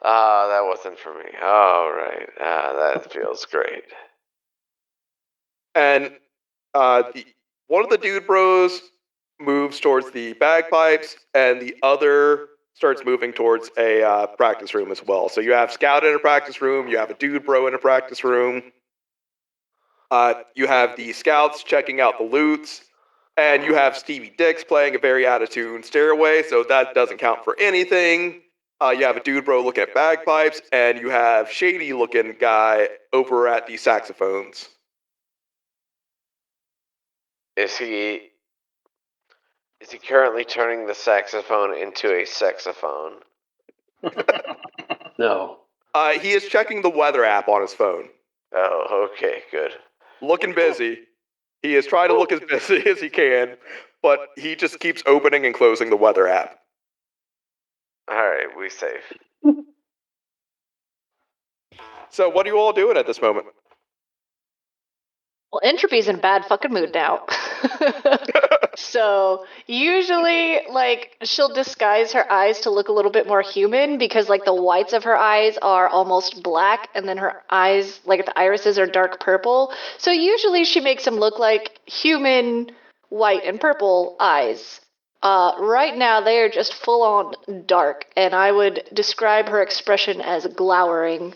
That wasn't for me. All right, that feels great. And one of the dude bros moves towards the bagpipes, and the other starts moving towards a practice room as well. So you have Scout in a practice room, you have a dude bro in a practice room, you have the Scouts checking out the loots, and you have Stevie Dix playing a very out-of-tune Stairway, so that doesn't count for anything. You have a dude bro looking at bagpipes, and you have shady-looking guy over at the saxophones. Is he currently turning the saxophone into a sexophone? No. He is checking the weather app on his phone. Oh, okay, good. Looking busy. He is trying to look as busy as he can, but he just keeps opening and closing the weather app. Alright, we safe. So what are you all doing at this moment? Well, Entropy's in a bad fucking mood now. So usually, like, she'll disguise her eyes to look a little bit more human because, like, the whites of her eyes are almost black, and then her eyes, like, the irises are dark purple. So usually she makes them look like human white and purple eyes. Right now, they are just full on dark, and I would describe her expression as glowering.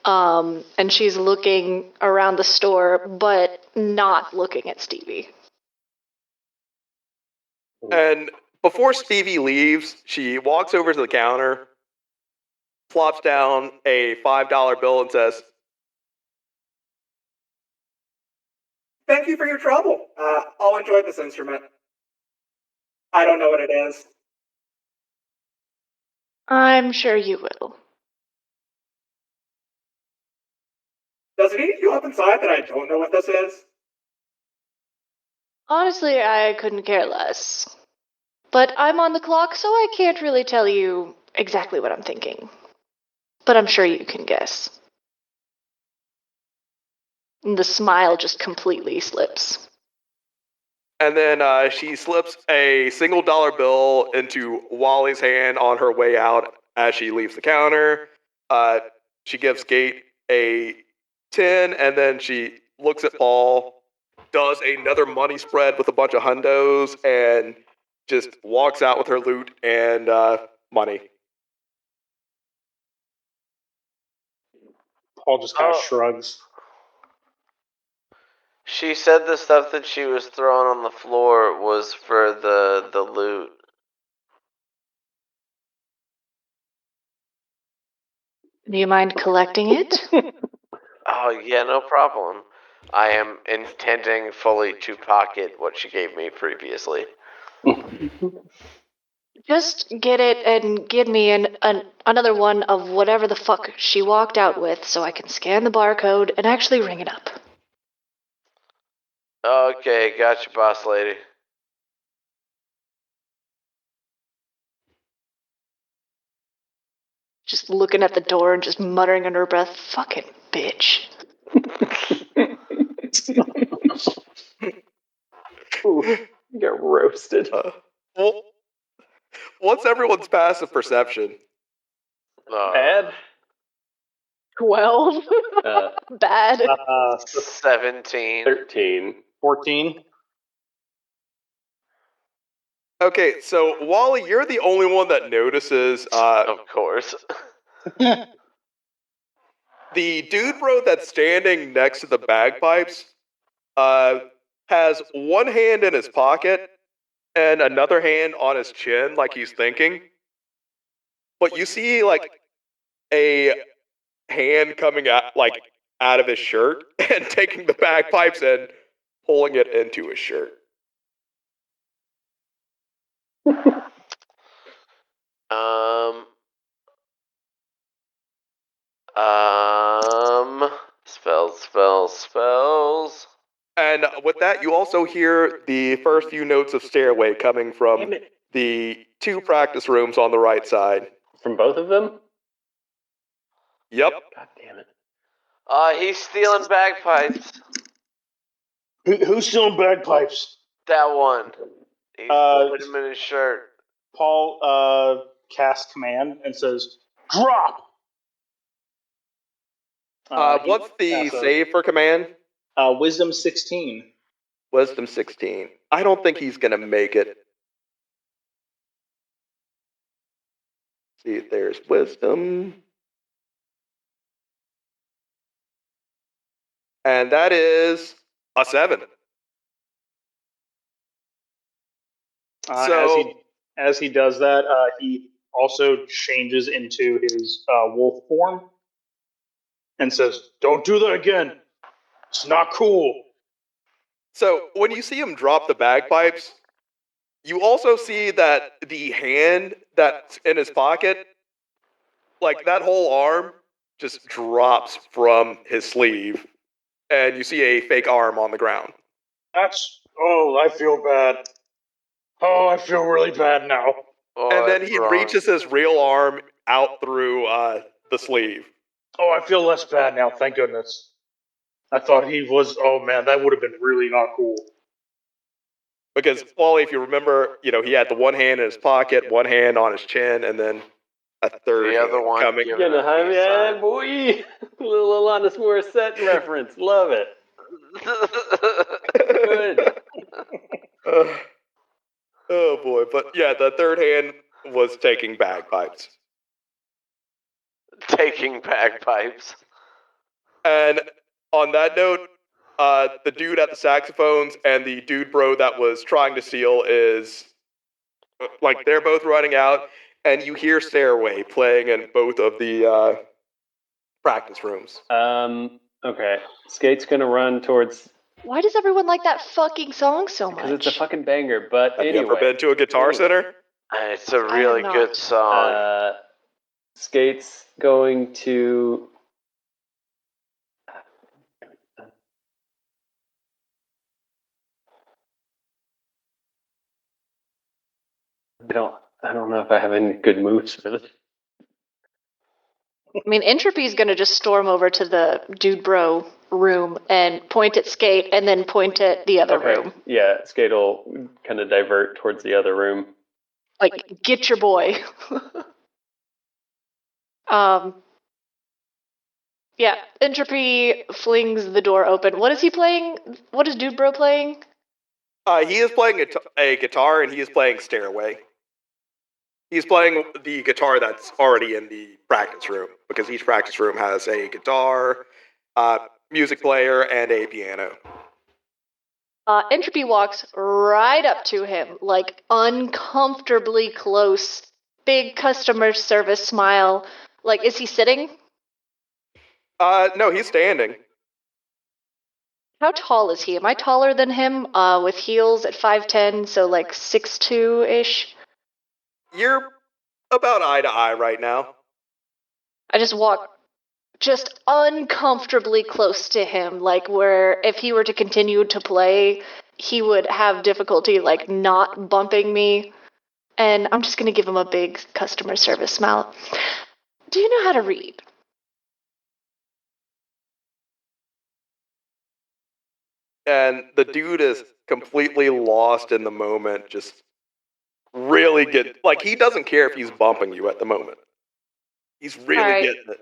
And she's looking around the store, but not looking at Stevie. And before Stevie leaves, she walks over to the counter, plops down a $5 bill and says, Thank you for your trouble. I'll enjoy this instrument. I don't know what it is. I'm sure you will. Does it eat you up inside that I don't know what this is? Honestly, I couldn't care less. But I'm on the clock, so I can't really tell you exactly what I'm thinking. But I'm sure you can guess. And the smile just completely slips. and then she slips a single dollar bill into Wally's hand on her way out as she leaves the counter. She gives Skate a 10, and then she looks at Paul, does another money spread with a bunch of hundos, and just walks out with her loot and money. Paul just kind of shrugs. She said the stuff that she was throwing on the floor was for the loot. Do you mind collecting it? Oh, yeah, no problem. I am intending fully to pocket what she gave me previously. Just get it and give me another one of whatever the fuck she walked out with so I can scan the barcode and actually ring it up. Okay, gotcha, boss lady. Just looking at the door and just muttering under her breath, fucking bitch. Ooh, you got roasted. Well, what's everyone's passive perception? Bad? 12. Bad. 17. 13. 14. Okay, so Wally, you're the only one that notices Of course. the dude bro that's standing next to the bagpipes has one hand in his pocket and another hand on his chin like he's thinking. But you see like a hand coming out of his shirt and taking the bagpipes and pulling it into his shirt. Spells. And with that, you also hear the first few notes of Stairway coming from the two practice rooms on the right side. From both of them? Yep. God damn it. He's stealing bagpipes. Who's stealing bagpipes? That one. He put him in his shirt. Paul casts command and says, "Drop." What's the save for command? Wisdom 16. Wisdom 16. I don't think he's going to make it. See, there's wisdom. And that is a 7. As he does that, he also changes into his wolf form and says, "Don't do that again. It's not cool." So when you see him drop the bagpipes, you also see that the hand that's in his pocket, like that whole arm, just drops from his sleeve, and you see a fake arm on the ground. I feel bad. Oh, I feel really bad now. And then he reaches his real arm out through the sleeve. Oh, I feel less bad now, thank goodness. I thought he was, oh man, that would have been really not cool. Because, Wally, if you remember, he had the one hand in his pocket, one hand on his chin, and then a third The other hand one coming. giving Getting a a peace yeah, sign. boy. Little Alanis Morissette reference. Love it. Good. Oh boy, but yeah, the third hand was taking bagpipes. Taking bagpipes. And on that note, the dude at the saxophones and the dude bro that was trying to steal is, like, they're both running out, and you hear Stairway playing in both of the practice rooms. Okay. Skate's gonna run towards Why does everyone like that fucking song so much? because it's a fucking banger. But Have anyway, you ever been to a Guitar Center? It's a really not. good song. Skate's going to. I don't know if I have any good moves for this. I mean, Entropy's gonna just storm over to the dude bro room and point at Skate and then point at the other room. Yeah, Skate will kind of divert towards the other room. Like, get your boy. Yeah, Entropy flings the door open. What is he playing? What is dude bro playing? He is playing a guitar, and he is playing Stairway. He's playing the guitar that's already in the practice room, because each practice room has a guitar, music player, and a piano. Entropy walks right up to him, like uncomfortably close. Big customer service smile. Like, is he sitting? No, he's standing. How tall is he? Am I taller than him? With heels at 5'10", so like 6'2"-ish? You're about eye to eye right now. I just walk just uncomfortably close to him, like where if he were to continue to play, he would have difficulty like not bumping me. And I'm just gonna give him a big customer service smile. Do you know how to read? And the dude is completely lost in the moment, just really like, he doesn't care if he's bumping you at the moment. He's really Alright. getting it.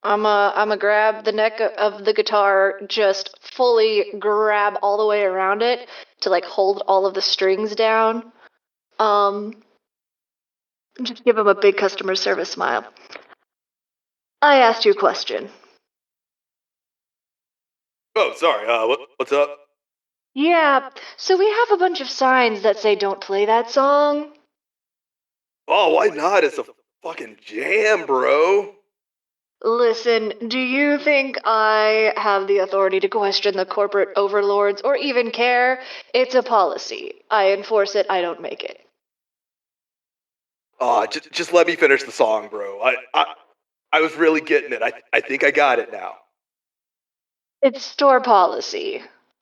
I'm grab the neck of the guitar, just fully grab all the way around it to like hold all of the strings down. Just give him a big customer service smile. I asked you a question. Oh, sorry, what's up? Yeah, so we have a bunch of signs that say don't play that song. Oh, why not? It's a fucking jam, bro. Listen, do you think I have the authority to question the corporate overlords or even care? It's a policy. I enforce it, I don't make it. Just let me finish the song, bro. I was really getting it. I think I got it now. It's store policy.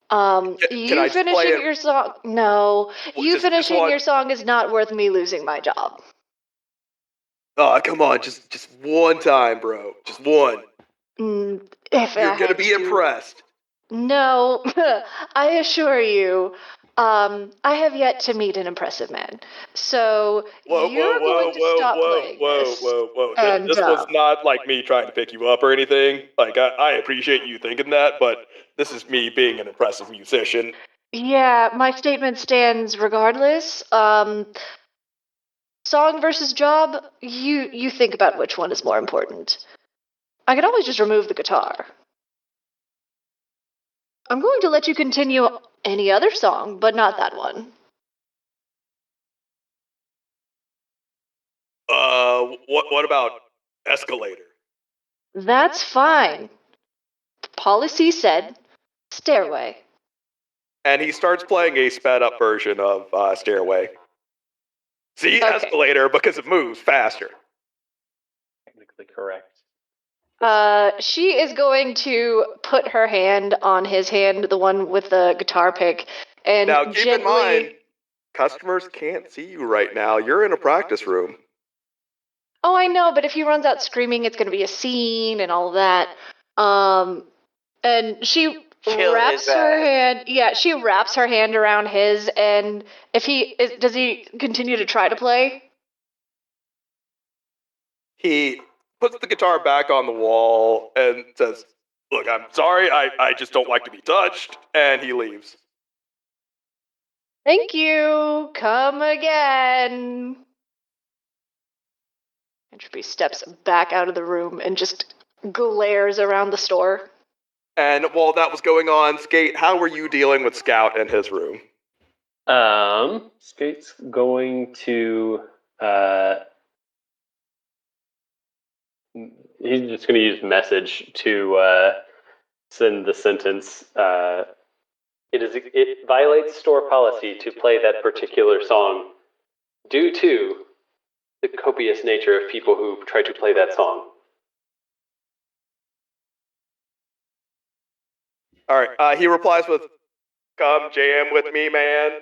Can You I just play finishing it? your song? No, Well, you just finishing one- your song is not worth me losing my job. Oh, come on, just one time, bro. Just one. If You're I gonna had be to do- impressed. No, I assure you, I have yet to meet an impressive man. So you're going to stop playing this. whoa. And, This was not like me trying to pick you up or anything. Like, I appreciate you thinking that, but this is me being an impressive musician. Yeah, my statement stands regardless. Song versus job, you think about which one is more important. I could always just remove the guitar. I'm going to let you continue any other song, but not that one. What about Escalator? That's fine. The policy said Stairway. And he starts playing a sped up version of Stairway. See, Okay. Escalator, because it moves faster. Technically correct. She is going to put her hand on his hand, the one with the guitar pick, and Now, keep gently... in mind, customers can't see you right now. You're in a practice room. Oh, I know, but if he runs out screaming, it's going to be a scene and all of that. And she Kill wraps his her ass. hand. Yeah, she wraps her hand around his, and if does he continue to try to play? He puts the guitar back on the wall and says, "Look, I'm sorry, I just don't like to be touched," and he leaves. Thank you. Come again. Entropy steps back out of the room and just glares around the store. And while that was going on, Skate, how were you dealing with Scout in his room? Skate's going to he's just going to use message to send the sentence. It violates store policy to play that particular song due to the copious nature of people who try to play that song. All right. He replies with, "Come jam with me, man.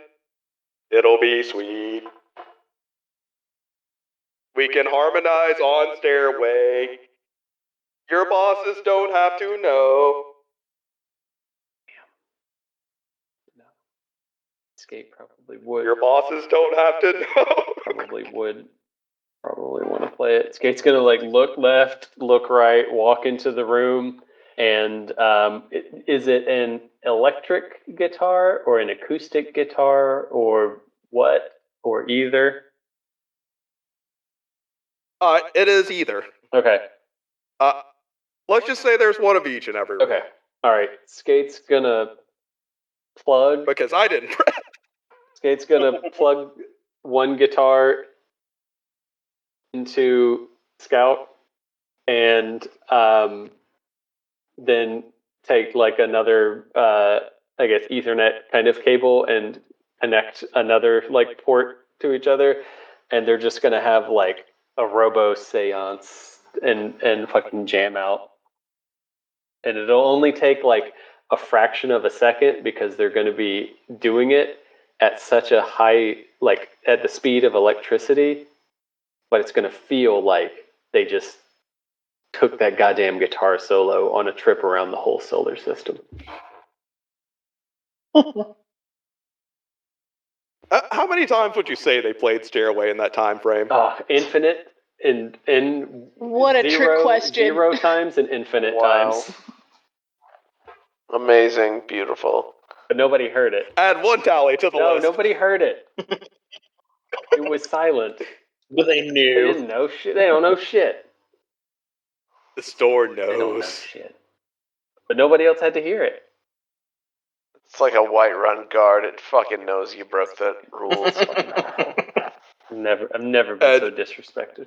It'll be sweet. We can harmonize on Stairway. Your bosses don't have to know." Skate probably would. Your bosses don't have to know. Probably want to play it. Skate's gonna like look left, look right, walk into the room, and is it an electric guitar or an acoustic guitar or what or either? It is either. Okay. Let's just say there's one of each in every room. Okay. All right. Skate's gonna plug. Because I didn't. Skate's gonna plug one guitar into Scout, and then take like another, I guess, Ethernet kind of cable and connect another like port to each other, and they're just gonna have like a robo seance and fucking jam out, and it'll only take like a fraction of a second because they're going to be doing it at such a high, like at the speed of electricity, but it's going to feel like they just took that goddamn guitar solo on a trip around the whole solar system. How many times would you say they played Stairway in that time frame? Infinite in What a trick question. 0 times and infinite times. Amazing, beautiful. But nobody heard it. Add one tally to the list. No, nobody heard it. It was silent. But they They knew. didn't know shit. They don't know shit. The store knows. They don't know shit. But nobody else had to hear it. It's like a white run guard. It fucking knows you broke the rules. I've never been so disrespected.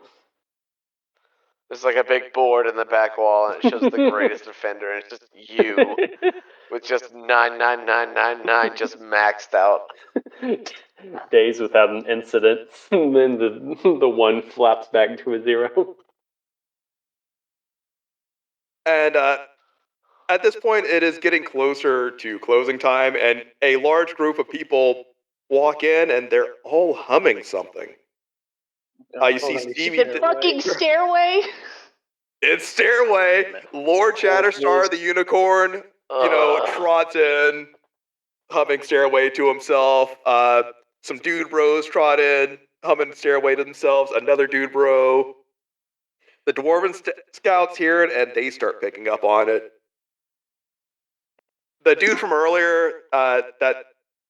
There's like a big board in the back wall, and it shows the greatest offender, and it's just you with just 99999 just maxed out. Days without an incident, and then the one flaps back to a 0. And at this point, it is getting closer to closing time, and a large group of people walk in, and they're all humming something. You see Stevie. The fucking Stairway? It's Stairway. Lord Shatterstar, the unicorn, trots in, humming Stairway to himself. Some dude bros trot in, humming Stairway to themselves. Another dude bro. The Dwarven scouts hear it, and they start picking up on it. The dude from earlier that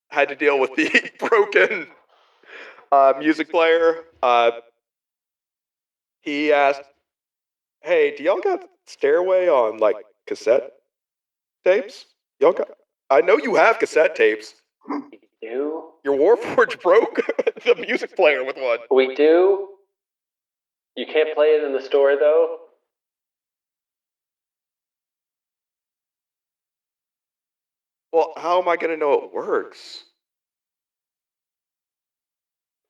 had to deal with the broken music player, he asked, "Hey, do y'all got Stairway on, like, cassette tapes? Y'all got... I know you have cassette tapes. We do? Your Warforged broke the music player with one. We do? You can't play it in the store, though? Well, how am I going to know it works?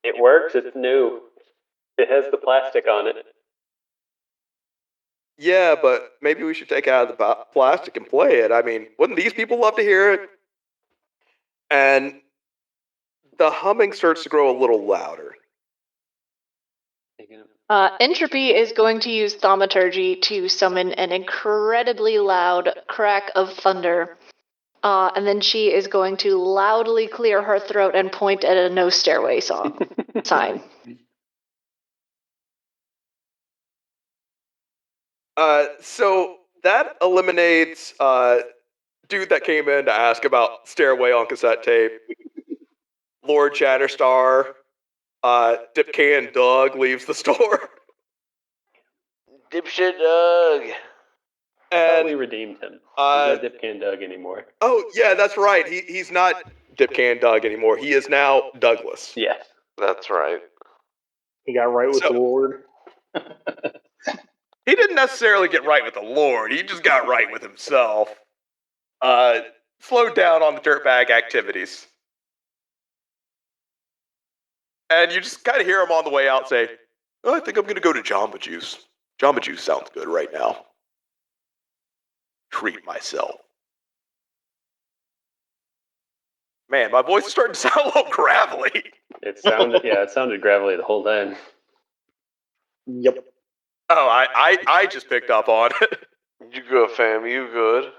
It works. It's new. It has the plastic on it. Yeah, but maybe we should take it out of the plastic and play it. I mean, wouldn't these people love to hear it?" And the humming starts to grow a little louder. Entropy is going to use thaumaturgy to summon an incredibly loud crack of thunder. And then she is going to loudly clear her throat and point at a no stairway sign. So that eliminates dude that came in to ask about Stairway on cassette tape. Lord Shatterstar, Dipcan Doug leaves the store. Dipshit Doug. I thought we And redeemed him. He's not Dipcan Doug anymore. oh yeah, that's right. He's not Dipcan Doug anymore. He is now Douglas. Yes. That's right. He got right with So- the Lord. He didn't necessarily get right with the Lord. He just got right with himself. Slowed down on the dirtbag activities. And you just kind of hear him on the way out say, "Oh, I think I'm going to go to Jamba Juice. Jamba Juice sounds good right now. Treat myself." Man, my voice is starting to sound a little gravelly. It sounded gravelly the whole time. Yep. Oh, I just picked up on it. You good, fam? You good?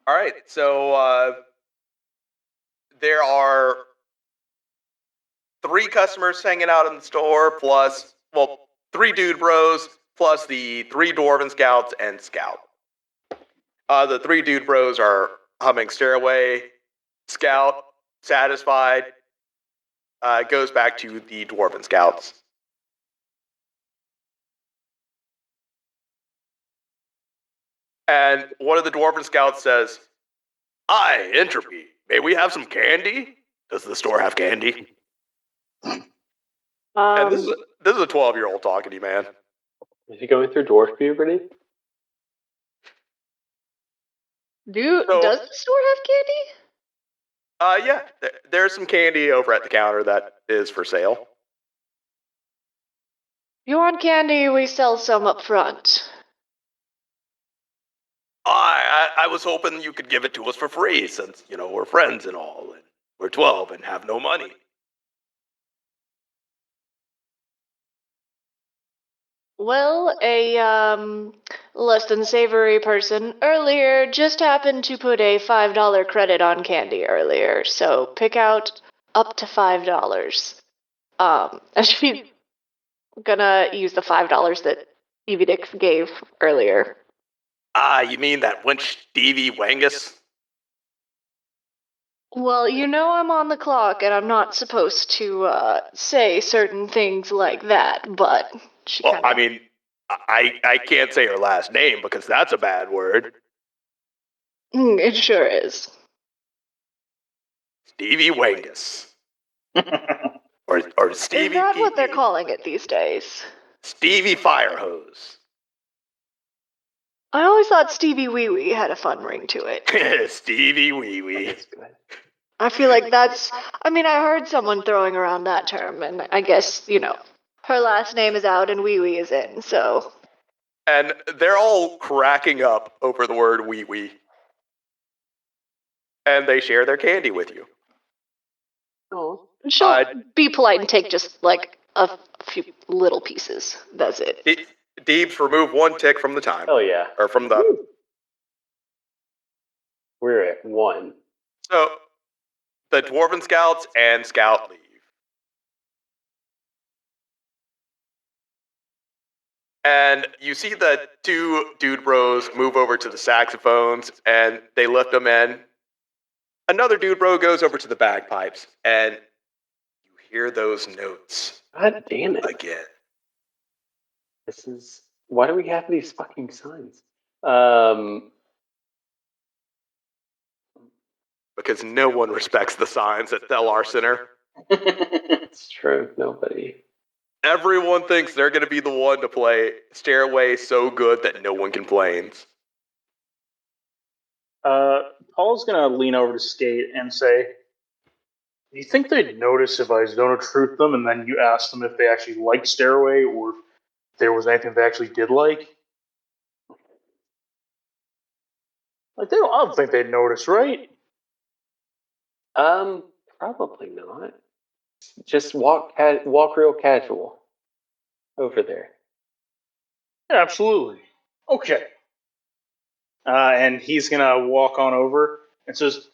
All right, so there are 3 customers hanging out in the store, plus, 3 dude bros, plus the 3 dwarven scouts and Scout. The 3 dude bros are humming Stairway. Scout, satisfied, goes back to the dwarven scouts. And one of the dwarven scouts says, "Hi, Entropy. May we have some candy? Does the store have candy?" And this is a 12-year-old talking to you, man. Is he going through dwarf puberty? Does the store have candy? Yeah, there's some candy over at the counter that is for sale. You want candy? We sell some up front. I was hoping you could give it to us for free, since, we're friends and all, and we're 12 and have no money. Well, a less than savory person earlier just happened to put a $5 credit on candy earlier, so pick out up to $5. And she's gonna use the $5 that Evie Dix gave earlier. You mean that wench Stevie Wangus? Well, I'm on the clock and I'm not supposed to say certain things like that, but she Well, kinda... I mean, I can't say her last name because that's a bad word. It sure is. Stevie Wangus. or Stevie Is that what they're PP. calling it these days? Stevie Firehose. I always thought Stevie Wee Wee had a fun ring to it. Stevie Wee Wee. That's good. I feel like that's... I heard someone throwing around that term, and I guess, her last name is out and Wee Wee is in, so... And they're all cracking up over the word wee wee. And they share their candy with you. Oh. She'll be polite and take just, like, a few little pieces. That's it. Deebs, remove 1 tick from the time. Hell yeah. Or from the... We're at 1. So, the Dwarven Scouts and Scout leave. And you see the 2 dude bros move over to the saxophones, and they lift them in. Another dude bro goes over to the bagpipes, and you hear those notes God damn it. again. This is... Why do we have these fucking signs? Because no one respects the signs at Thelar Center. It's true. Nobody. Everyone thinks they're going to be the one to play Stairway so good that no one complains. Paul's gonna lean over to Skate and say, "Do you think they'd notice if I zone of truth them and then you asked them if they actually liked Stairway or if there was anything they actually did like? I don't think they'd notice, right? Probably not. Just walk real casual over there. Yeah, absolutely. Okay." And he's gonna walk on over and says,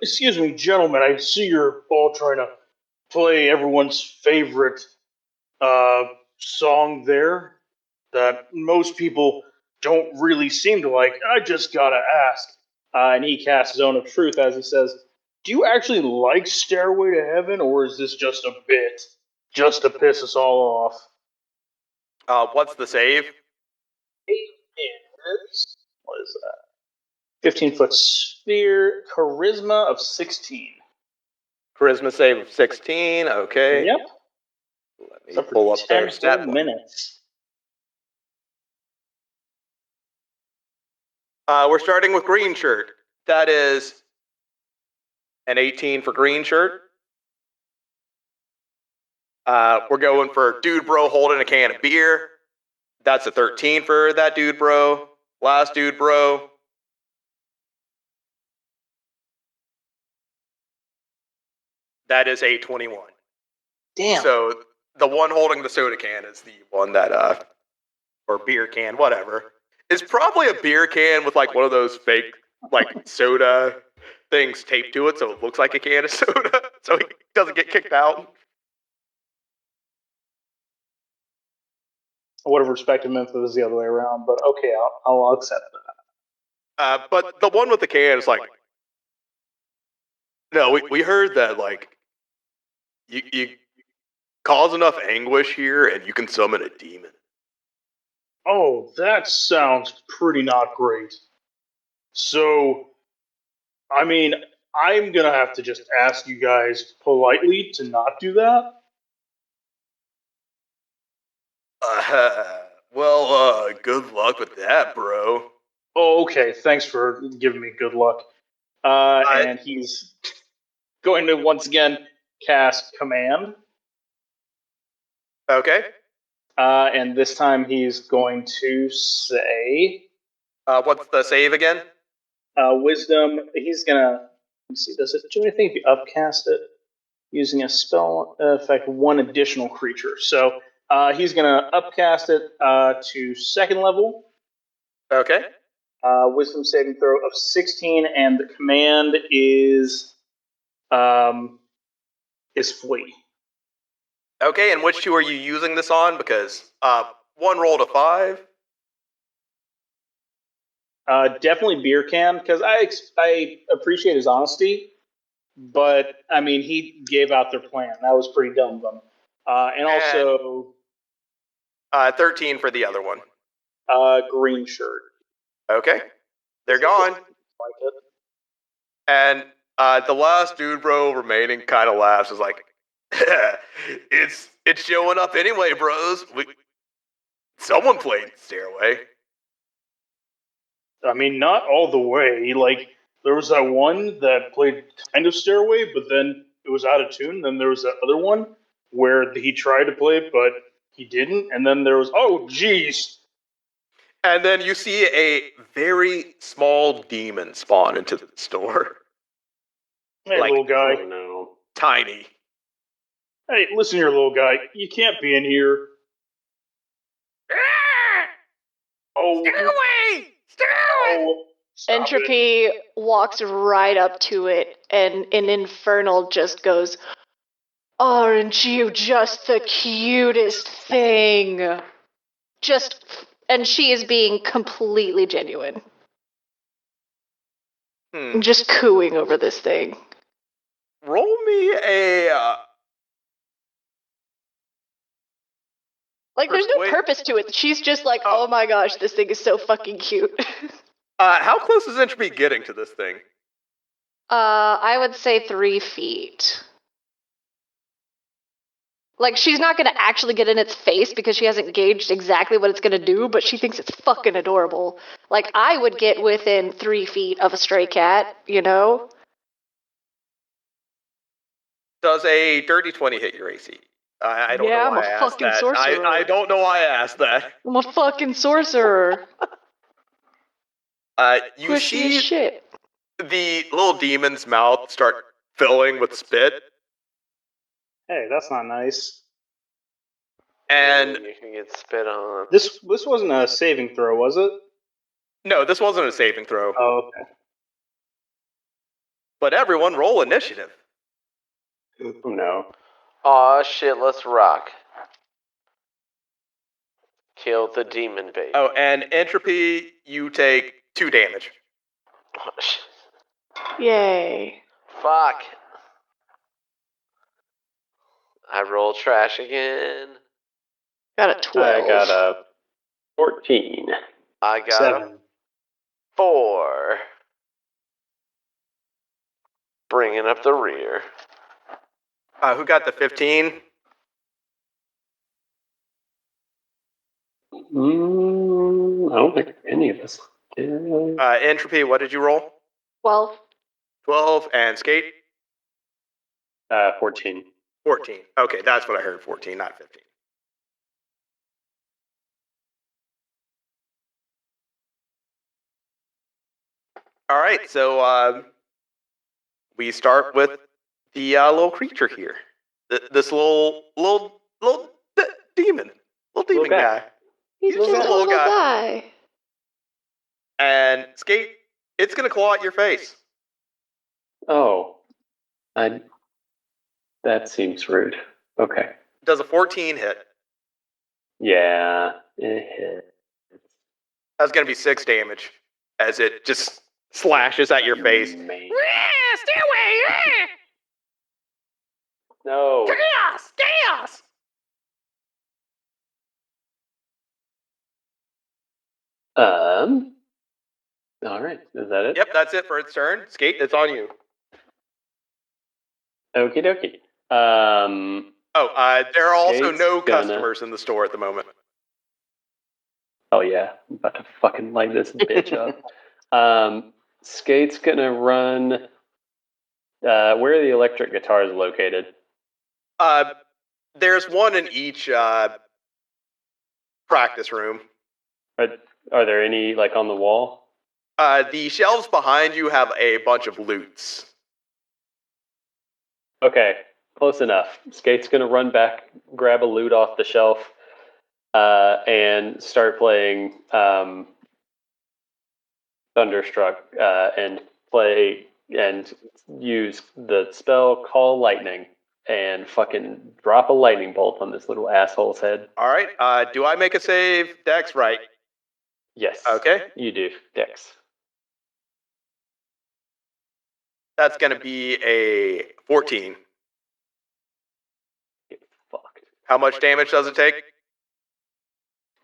"Excuse me, gentlemen. I see you're all trying to play everyone's favorite song there that most people don't really seem to like. I just gotta ask." And he casts Zone of Truth as he says, "Do you actually like Stairway to Heaven, or is this just a bit, just to piss us all off?" What's the save? What is that? 15-foot sphere, charisma of 16. Charisma save of 16. Okay. Yep. Let me It's up for pull up 10 their whole stat book. minutes. We're starting with green shirt. That is an 18 for green shirt. We're going for dude bro holding a can of beer. That's a 13 for that dude bro. Last dude bro. That is a 21. Damn. So the one holding the soda can is the one that or beer can, whatever. It's probably a beer can with like one of those fake like soda things taped to it so it looks like a can of soda so he doesn't get kicked out. I would have respected him if it was the other way around, but okay, I'll accept that. But the one with the can is like, no, we heard that like you cause enough anguish here and you can summon a demon. Oh, that sounds pretty not great. So, I mean, I'm gonna have to just ask you guys politely to not do that. Good luck with that, bro. Oh, okay. Thanks for giving me good luck. And he's going to once again cast Command. Okay. And this time he's going to say What's the save again? Wisdom. He's gonna. Let's see. Does it do anything if you upcast it using a spell effect one additional creature? So he's gonna upcast it to second level. Okay. Wisdom saving throw of 16, and the command is flee. Okay, and which two are you using this on? Because one rolled a 5. Definitely beer can, because I appreciate his honesty, but I mean he gave out their plan. That was pretty dumb of him. And also 13 for the other one. green shirt. Okay. They're gone. Like it. And the last dude bro remaining kind of laughs. Is like, it's showing up anyway, bros. Someone played Stairway. I mean, not all the way. Like, there was that one that played kind of Stairway, but then it was out of tune. Then there was that other one where he tried to play it, but he didn't. And then there was, oh, geez. And then you see a very small demon spawn into the store. Hey, Like- little guy. Oh no. Tiny. Hey, listen here, little guy. You can't be in here. Oh, Stairway! Stairway! oh, stop it. Entropy walks right up to it, and an infernal just goes, "Aren't you just the cutest thing?" And she is being completely genuine. Just cooing over this thing. Roll me a. Like, there's no Persuade- purpose to it. She's just like, Oh. oh my gosh, this thing is so fucking cute. How close is Entropy getting to this thing? I would say 3 feet. Like, she's not gonna actually get in its face because she hasn't gauged exactly what it's gonna do, but she thinks it's fucking adorable. Like, I would get within 3 feet of a stray cat, you know? Does a dirty 20 hit your AC? I don't Yeah, know I'm why a I asked fucking that. sorcerer. I don't know why I asked that. I'm a fucking sorcerer. You Squishy as see shit. the little demon's mouth start filling with spit, Hey, that's not nice. and you can get spit on. This wasn't a saving throw, was it? no, this wasn't a saving throw. Oh, okay. But everyone roll initiative. Oh no. Aw, shit, let's rock. Kill the demon baby. Oh, and Entropy, you take 2 damage. Yay. Fuck. I roll trash again. Got a 12. I got a 14. I got a 7. 4. Bringing up the rear. Who got the 15? I don't think any of us did. Entropy, what did you roll? 12. 12, and Skate? 14. 14. Okay, that's what I heard, 14, not 15. All right, so we start with the little creature here. This little demon. Little demon guy. guy. He's Little just a guy. little guy. And Skate, it's going to claw at your face. Oh. That seems rude. Okay. Does a 14 hit? Yeah, it hit. That's going to be 6 damage as it just slashes at your face. Man. Stay away! No. Chaos! Chaos! All right. Is that it? Yep, that's it for its turn. Skate, it's on you. Okie dokie. There are also Skate's no gonna- customers in the store at the moment. Oh yeah, I'm about to fucking light this bitch up. Skate's gonna run. Where are the electric guitars located? There's one in each practice room. Are there any like on the wall? The shelves behind you have a bunch of loots. Okay, close enough. Skate's gonna run back, grab a loot off the shelf, and start playing Thunderstruck, and play and use the spell Call Lightning and fucking drop a lightning bolt on this little asshole's head. All right. Do I make a save? Dex, right? Yes. Okay. You do, Dex. That's going to be a 14. Get fucked. How much damage does it take?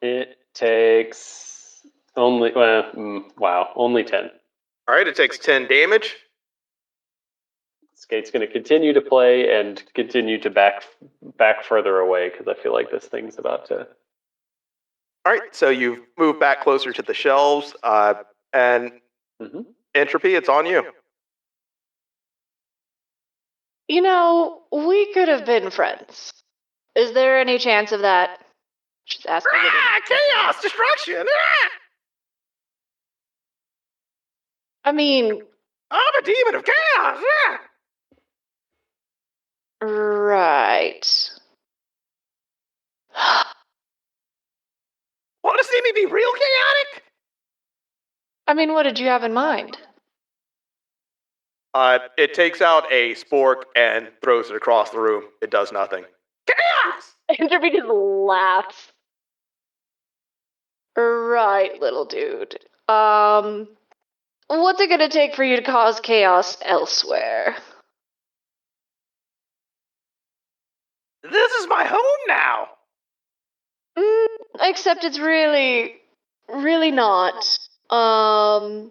It takes only only 10. All right, it takes 10 damage. Skate's going to continue to play and continue to back further away because I feel like this thing's about to. All right, so you've moved back closer to the shelves, and Entropy, it's on you. You know, we could have been friends. Is there any chance of that? She's asking it. Chaos! Destruction! I mean, I'm a demon of chaos! right. Want to see me be real chaotic? I mean, what did you have in mind? It takes out a spork and throws it across the room. It does nothing. Chaos! Entropy just laughs. Right, little dude. What's it gonna take for you to cause chaos elsewhere? This is my home now. Except it's really not. Oh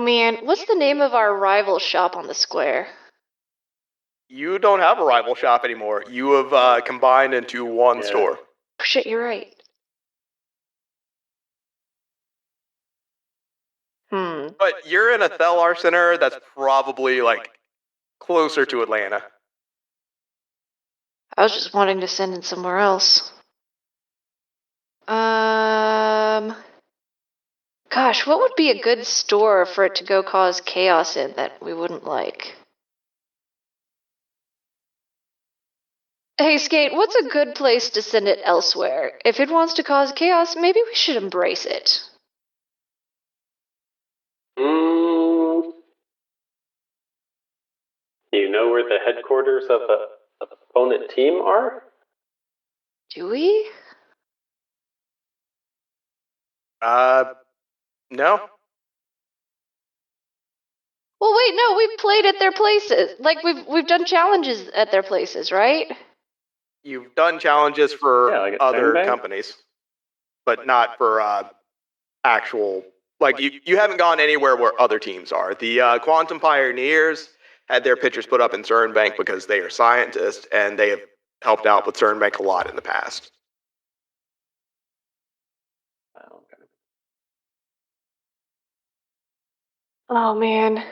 man, what's the name of our rival shop on the square? You don't have a rival shop anymore. You have combined into one store. Oh, shit, you're right. But you're in a Thelar Center that's probably like closer to Atlanta. I was just wanting to send it somewhere else. Gosh, what would be a good store for it to go cause chaos in that we wouldn't like? Hey, Skate, what's a good place to send it elsewhere? If it wants to cause chaos, maybe we should embrace it. Do you know where the headquarters of the opponent team are? Do we? No. Well, wait, no, we've played at their places. Like we've done challenges at their places, right? You've done challenges for Yeah, like at other Sandbank? companies, but not for actual. Like you haven't gone anywhere where other teams are. The Quantum Pioneers had their pictures put up in CERN Bank because they are scientists and they have helped out with CERN Bank a lot in the past. Oh man.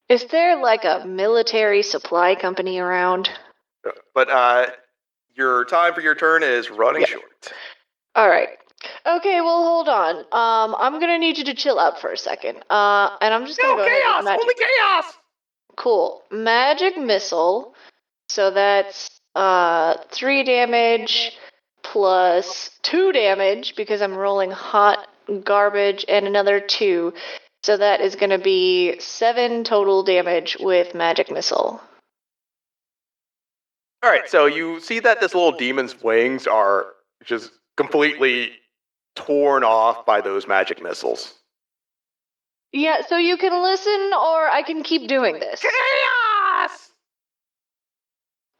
Is there like a military supply company around? But your time for your turn is running Yeah. short. Alright. Okay, well hold on. I'm gonna need you to chill out for a second. And I'm just gonna go ahead with magic. Only chaos! Cool. Magic missile. So that's 3 damage plus 2 damage because I'm rolling hot garbage and another 2. So that is going to be 7 total damage with magic missile. Alright, so you see that this little demon's wings are just completely torn off by those magic missiles. Yeah, so you can listen or I can keep doing this. Chaos!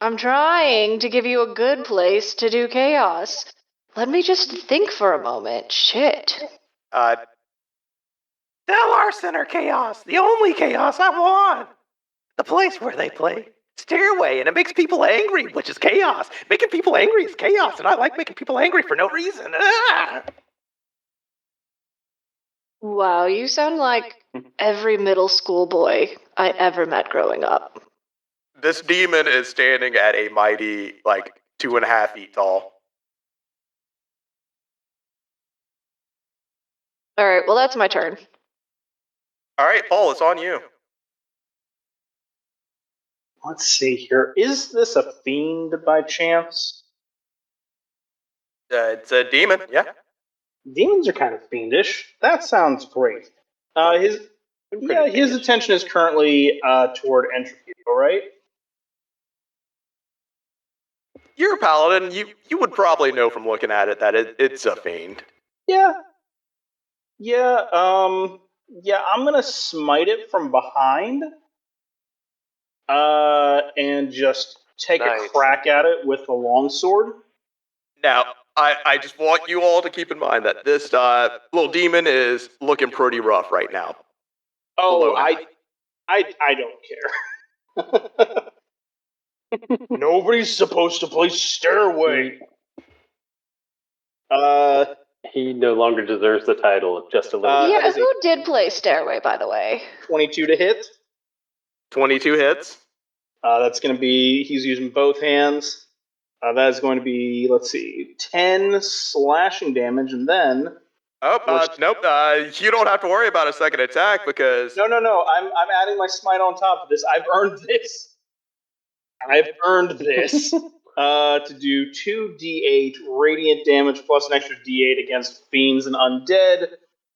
I'm trying to give you a good place to do chaos. Let me just think for a moment. Shit. Thelar Center chaos, the only chaos I want. The place where they play Stairway, and it makes people angry, which is chaos. Making people angry is chaos, and I like making people angry for no reason. Ah! Wow, you sound like every middle school boy I ever met growing up. This demon is standing at a mighty, 2.5 feet tall. Alright, well, that's my turn. Alright, Paul, it's on you. Let's see here. Is this a fiend by chance? It's a demon, yeah. Demons are kind of fiendish. That sounds great. His attention is currently toward entropy, all right? You're a paladin. You would probably know from looking at it that it's a fiend. Yeah. I'm gonna smite it from behind. And just take a crack at it with the longsword. Now, I just want you all to keep in mind that this little demon is looking pretty rough right now. Oh, I don't care. Nobody's supposed to play Stairway. He no longer deserves the title of just a little. Yeah, who did play Stairway, by the way? 22 to hit. 22 hits. That's going to be, he's using both hands. That is going to be, 10 slashing damage, and then... Nope. You don't have to worry about a second attack because... No. I'm adding my smite on top of this. I've earned this. To do 2d8 radiant damage plus an extra d8 against fiends and undead.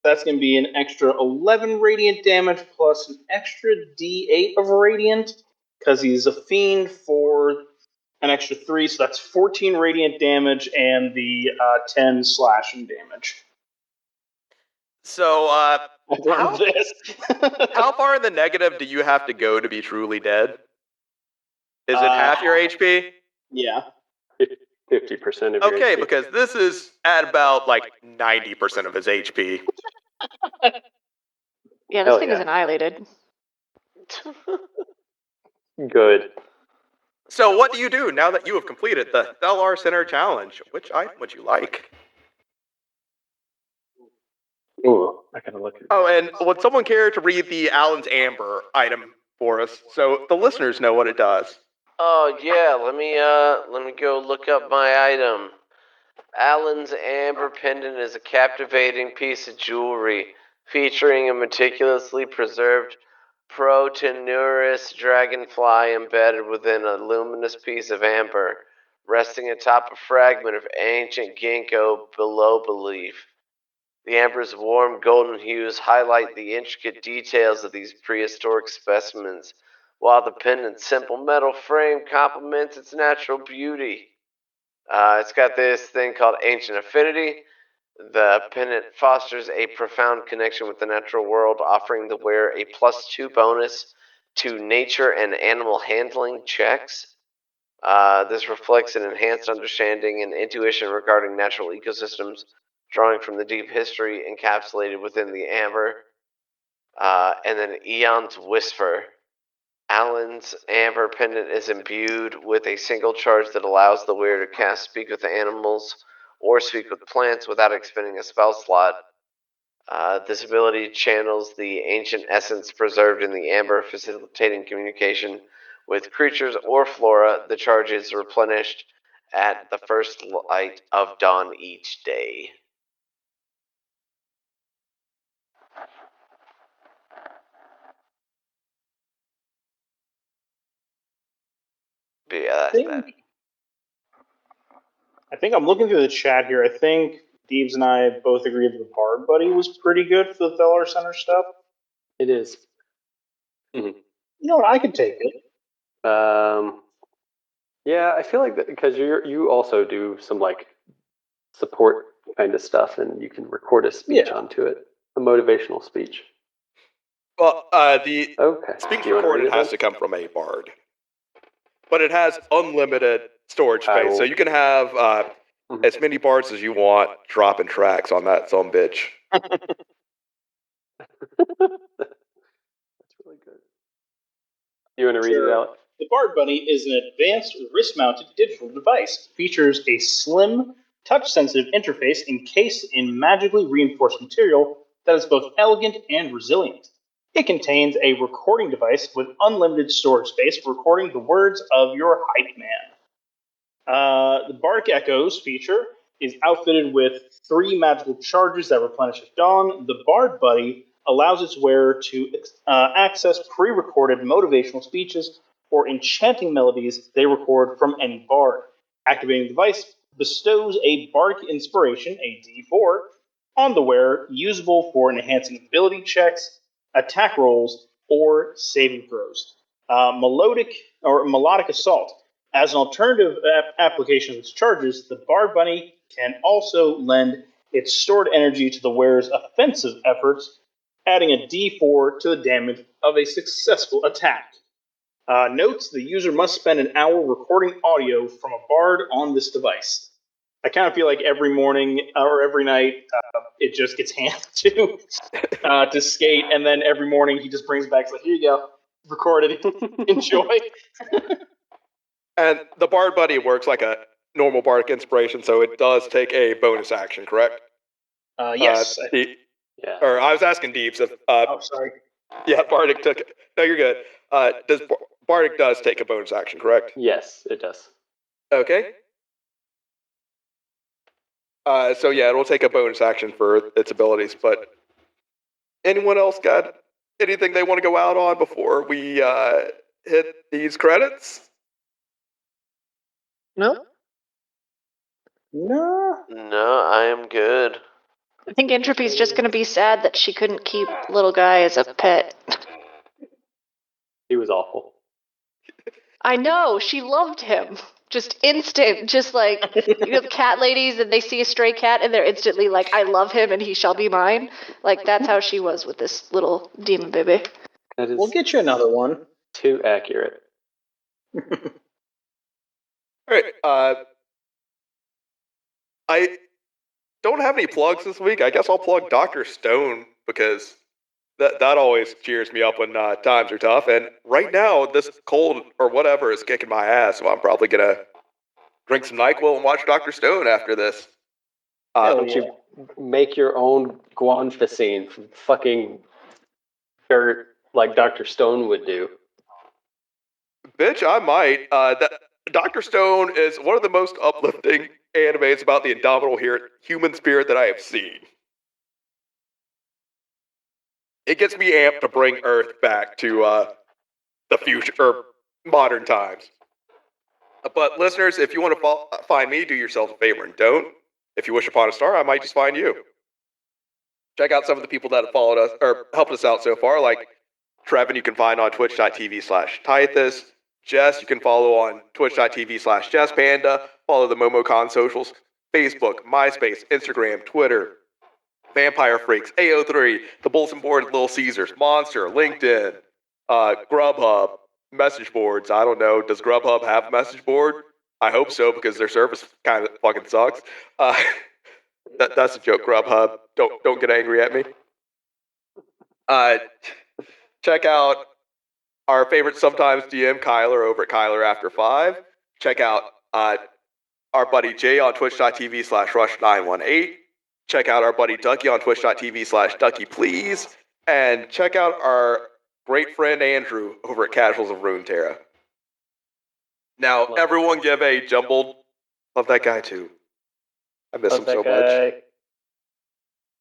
That's going to be an extra 11 radiant damage plus an extra d8 of radiant because he's a fiend for an extra 3. So that's 14 radiant damage and the 10 slashing damage. So, this. how far in the negative do you have to go to be truly dead? Is it half your HP? Yeah. 50% of your Okay, HP. because this is at about 90% of his HP. Yeah, this thing is annihilated. Good. So what do you do now that you have completed the Thelar Center challenge? Which item would you like? Ooh, I gotta look at Oh, and would someone care to read the Allen's Amber item for us so the listeners know what it does? Oh yeah, let me go look up my item. Allen's Amber Pendant is a captivating piece of jewelry featuring a meticulously preserved Protenuris dragonfly embedded within a luminous piece of amber, resting atop a fragment of ancient ginkgo below belief. The amber's warm golden hues highlight the intricate details of these prehistoric specimens, while the pendant's simple metal frame complements its natural beauty. It's got this thing called Ancient Affinity. The pendant fosters a profound connection with the natural world, offering the wearer a +2 bonus to nature and animal handling checks. This reflects an enhanced understanding and intuition regarding natural ecosystems, drawing from the deep history encapsulated within the amber. And then Eon's Whisper. Alan's amber pendant is imbued with a single charge that allows the wearer to cast Speak with Animals or Speak with Plants without expending a spell slot. This ability channels the ancient essence preserved in the amber, facilitating communication with creatures or flora. The charge is replenished at the first light of dawn each day. But yeah, that's that. I think I'm looking through the chat here. I think Deebs and I both agreed that the Bard Buddy was pretty good for the Thelar Center stuff. It is. You know what? I could take it. Yeah, I feel like that because you also do some like support kind of stuff, and you can record a speech onto it, a motivational speech. Well, the Okay. speech You wanna read recorded it has then? to come from a bard, but it has unlimited storage I space, will- so you can have as many bards as you want dropping tracks on that some bitch. That's really good. You want to read it out? The Bard Bunny is an advanced wrist-mounted digital device. Features a slim, touch-sensitive interface encased in magically reinforced material that is both elegant and resilient. It contains a recording device with unlimited storage space for recording the words of your hype man. The Bardic Echoes feature is outfitted with 3 magical charges that replenish at dawn. The Bard Buddy allows its wearer to access pre-recorded motivational speeches or enchanting melodies they record from any bard. Activating the device bestows a bardic inspiration, a D4, on the wearer, usable for enhancing ability checks, attack rolls, or saving throws. Melodic Assault. As an alternative application of its charges, the Bard Bunny can also lend its stored energy to the wearer's offensive efforts, adding a D4 to the damage of a successful attack. Notes: the user must spend an hour recording audio from a bard on this device. I kind of feel like every morning or every night it just gets handed to Skate, and then every morning he just brings back, like, here you go, recorded, enjoy. And the Bard Buddy works like a normal Bardic Inspiration, so it does take a bonus action, correct? Yes. Yeah. Or I was asking Deeps if. Oh, sorry. Yeah, Bardic took it. No, you're good. Bardic does take a bonus action, correct? Yes, it does. Okay. So yeah, it'll take a bonus action for its abilities. But anyone else got anything they want to go out on before we hit these credits? No? No. No, I am good. I think Entropy's just going to be sad that she couldn't keep little guy as a pet. He was awful. I know, she loved him. Just instant, just like, you know, cat ladies and they see a stray cat and they're instantly like, I love him and he shall be mine. Like, that's how she was with this little demon baby. That is We'll get you another one. too accurate. Alright, I don't have any plugs this week. I guess I'll plug Dr. Stone because that always cheers me up when times are tough. And right now, this cold or whatever is kicking my ass, so I'm probably gonna drink some NyQuil and watch Dr. Stone after this. Don't you make your own guanfacine from fucking dirt like Dr. Stone would do? Bitch, I might. Dr. Stone is one of the most uplifting animes about the indomitable human spirit that I have seen. It gets me amped to bring Earth back to the future, or modern times. But listeners, if you want to find me, do yourself a favor and don't. If you wish upon a star, I might just find you. Check out some of the people that have followed us, or helped us out so far, like Trevin, you can find on twitch.tv/Tithus. Jess, you can follow on twitch.tv/JessPanda. Follow the MomoCon socials, Facebook, MySpace, Instagram, Twitter, Vampire Freaks, AO3, the Bulletin Board, Little Caesars, Monster, LinkedIn, Grubhub, message boards. I don't know. Does Grubhub have a message board? I hope so, because their service kind of fucking sucks. That's a joke, Grubhub. Don't get angry at me. Check out our favorite sometimes DM Kyler over at Kyler After 5. Check out our buddy Jay on twitch.tv/rush918. Check out our buddy Ducky on twitch.tv/DuckyPlease. And check out our great friend Andrew over at Casuals of Runeterra. Now, everyone give a jumbled... Love that guy, too. I miss him so much.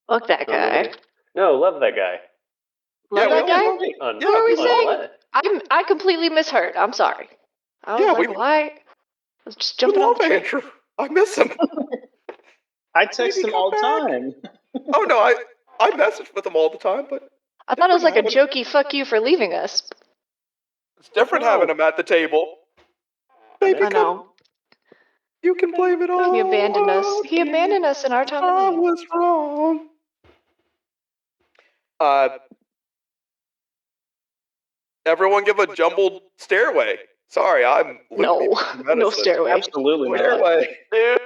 Fuck that guy. No, love that guy. Love that guy? What are we saying? I completely misheard. I'm sorry. I was like, why? I was just jumping on the train. Andrew. I miss him. I text him all the time. Oh, no, I message with him all the time, but... I thought it was like a jokey fuck you for leaving us. It's different having him at the table. Baby, I know. You can blame it all. He abandoned us. He abandoned us in our time I of need. was wrong. Everyone give a jumbled stairway. Sorry, I'm No stairway. Absolutely not. Stairway. Dude.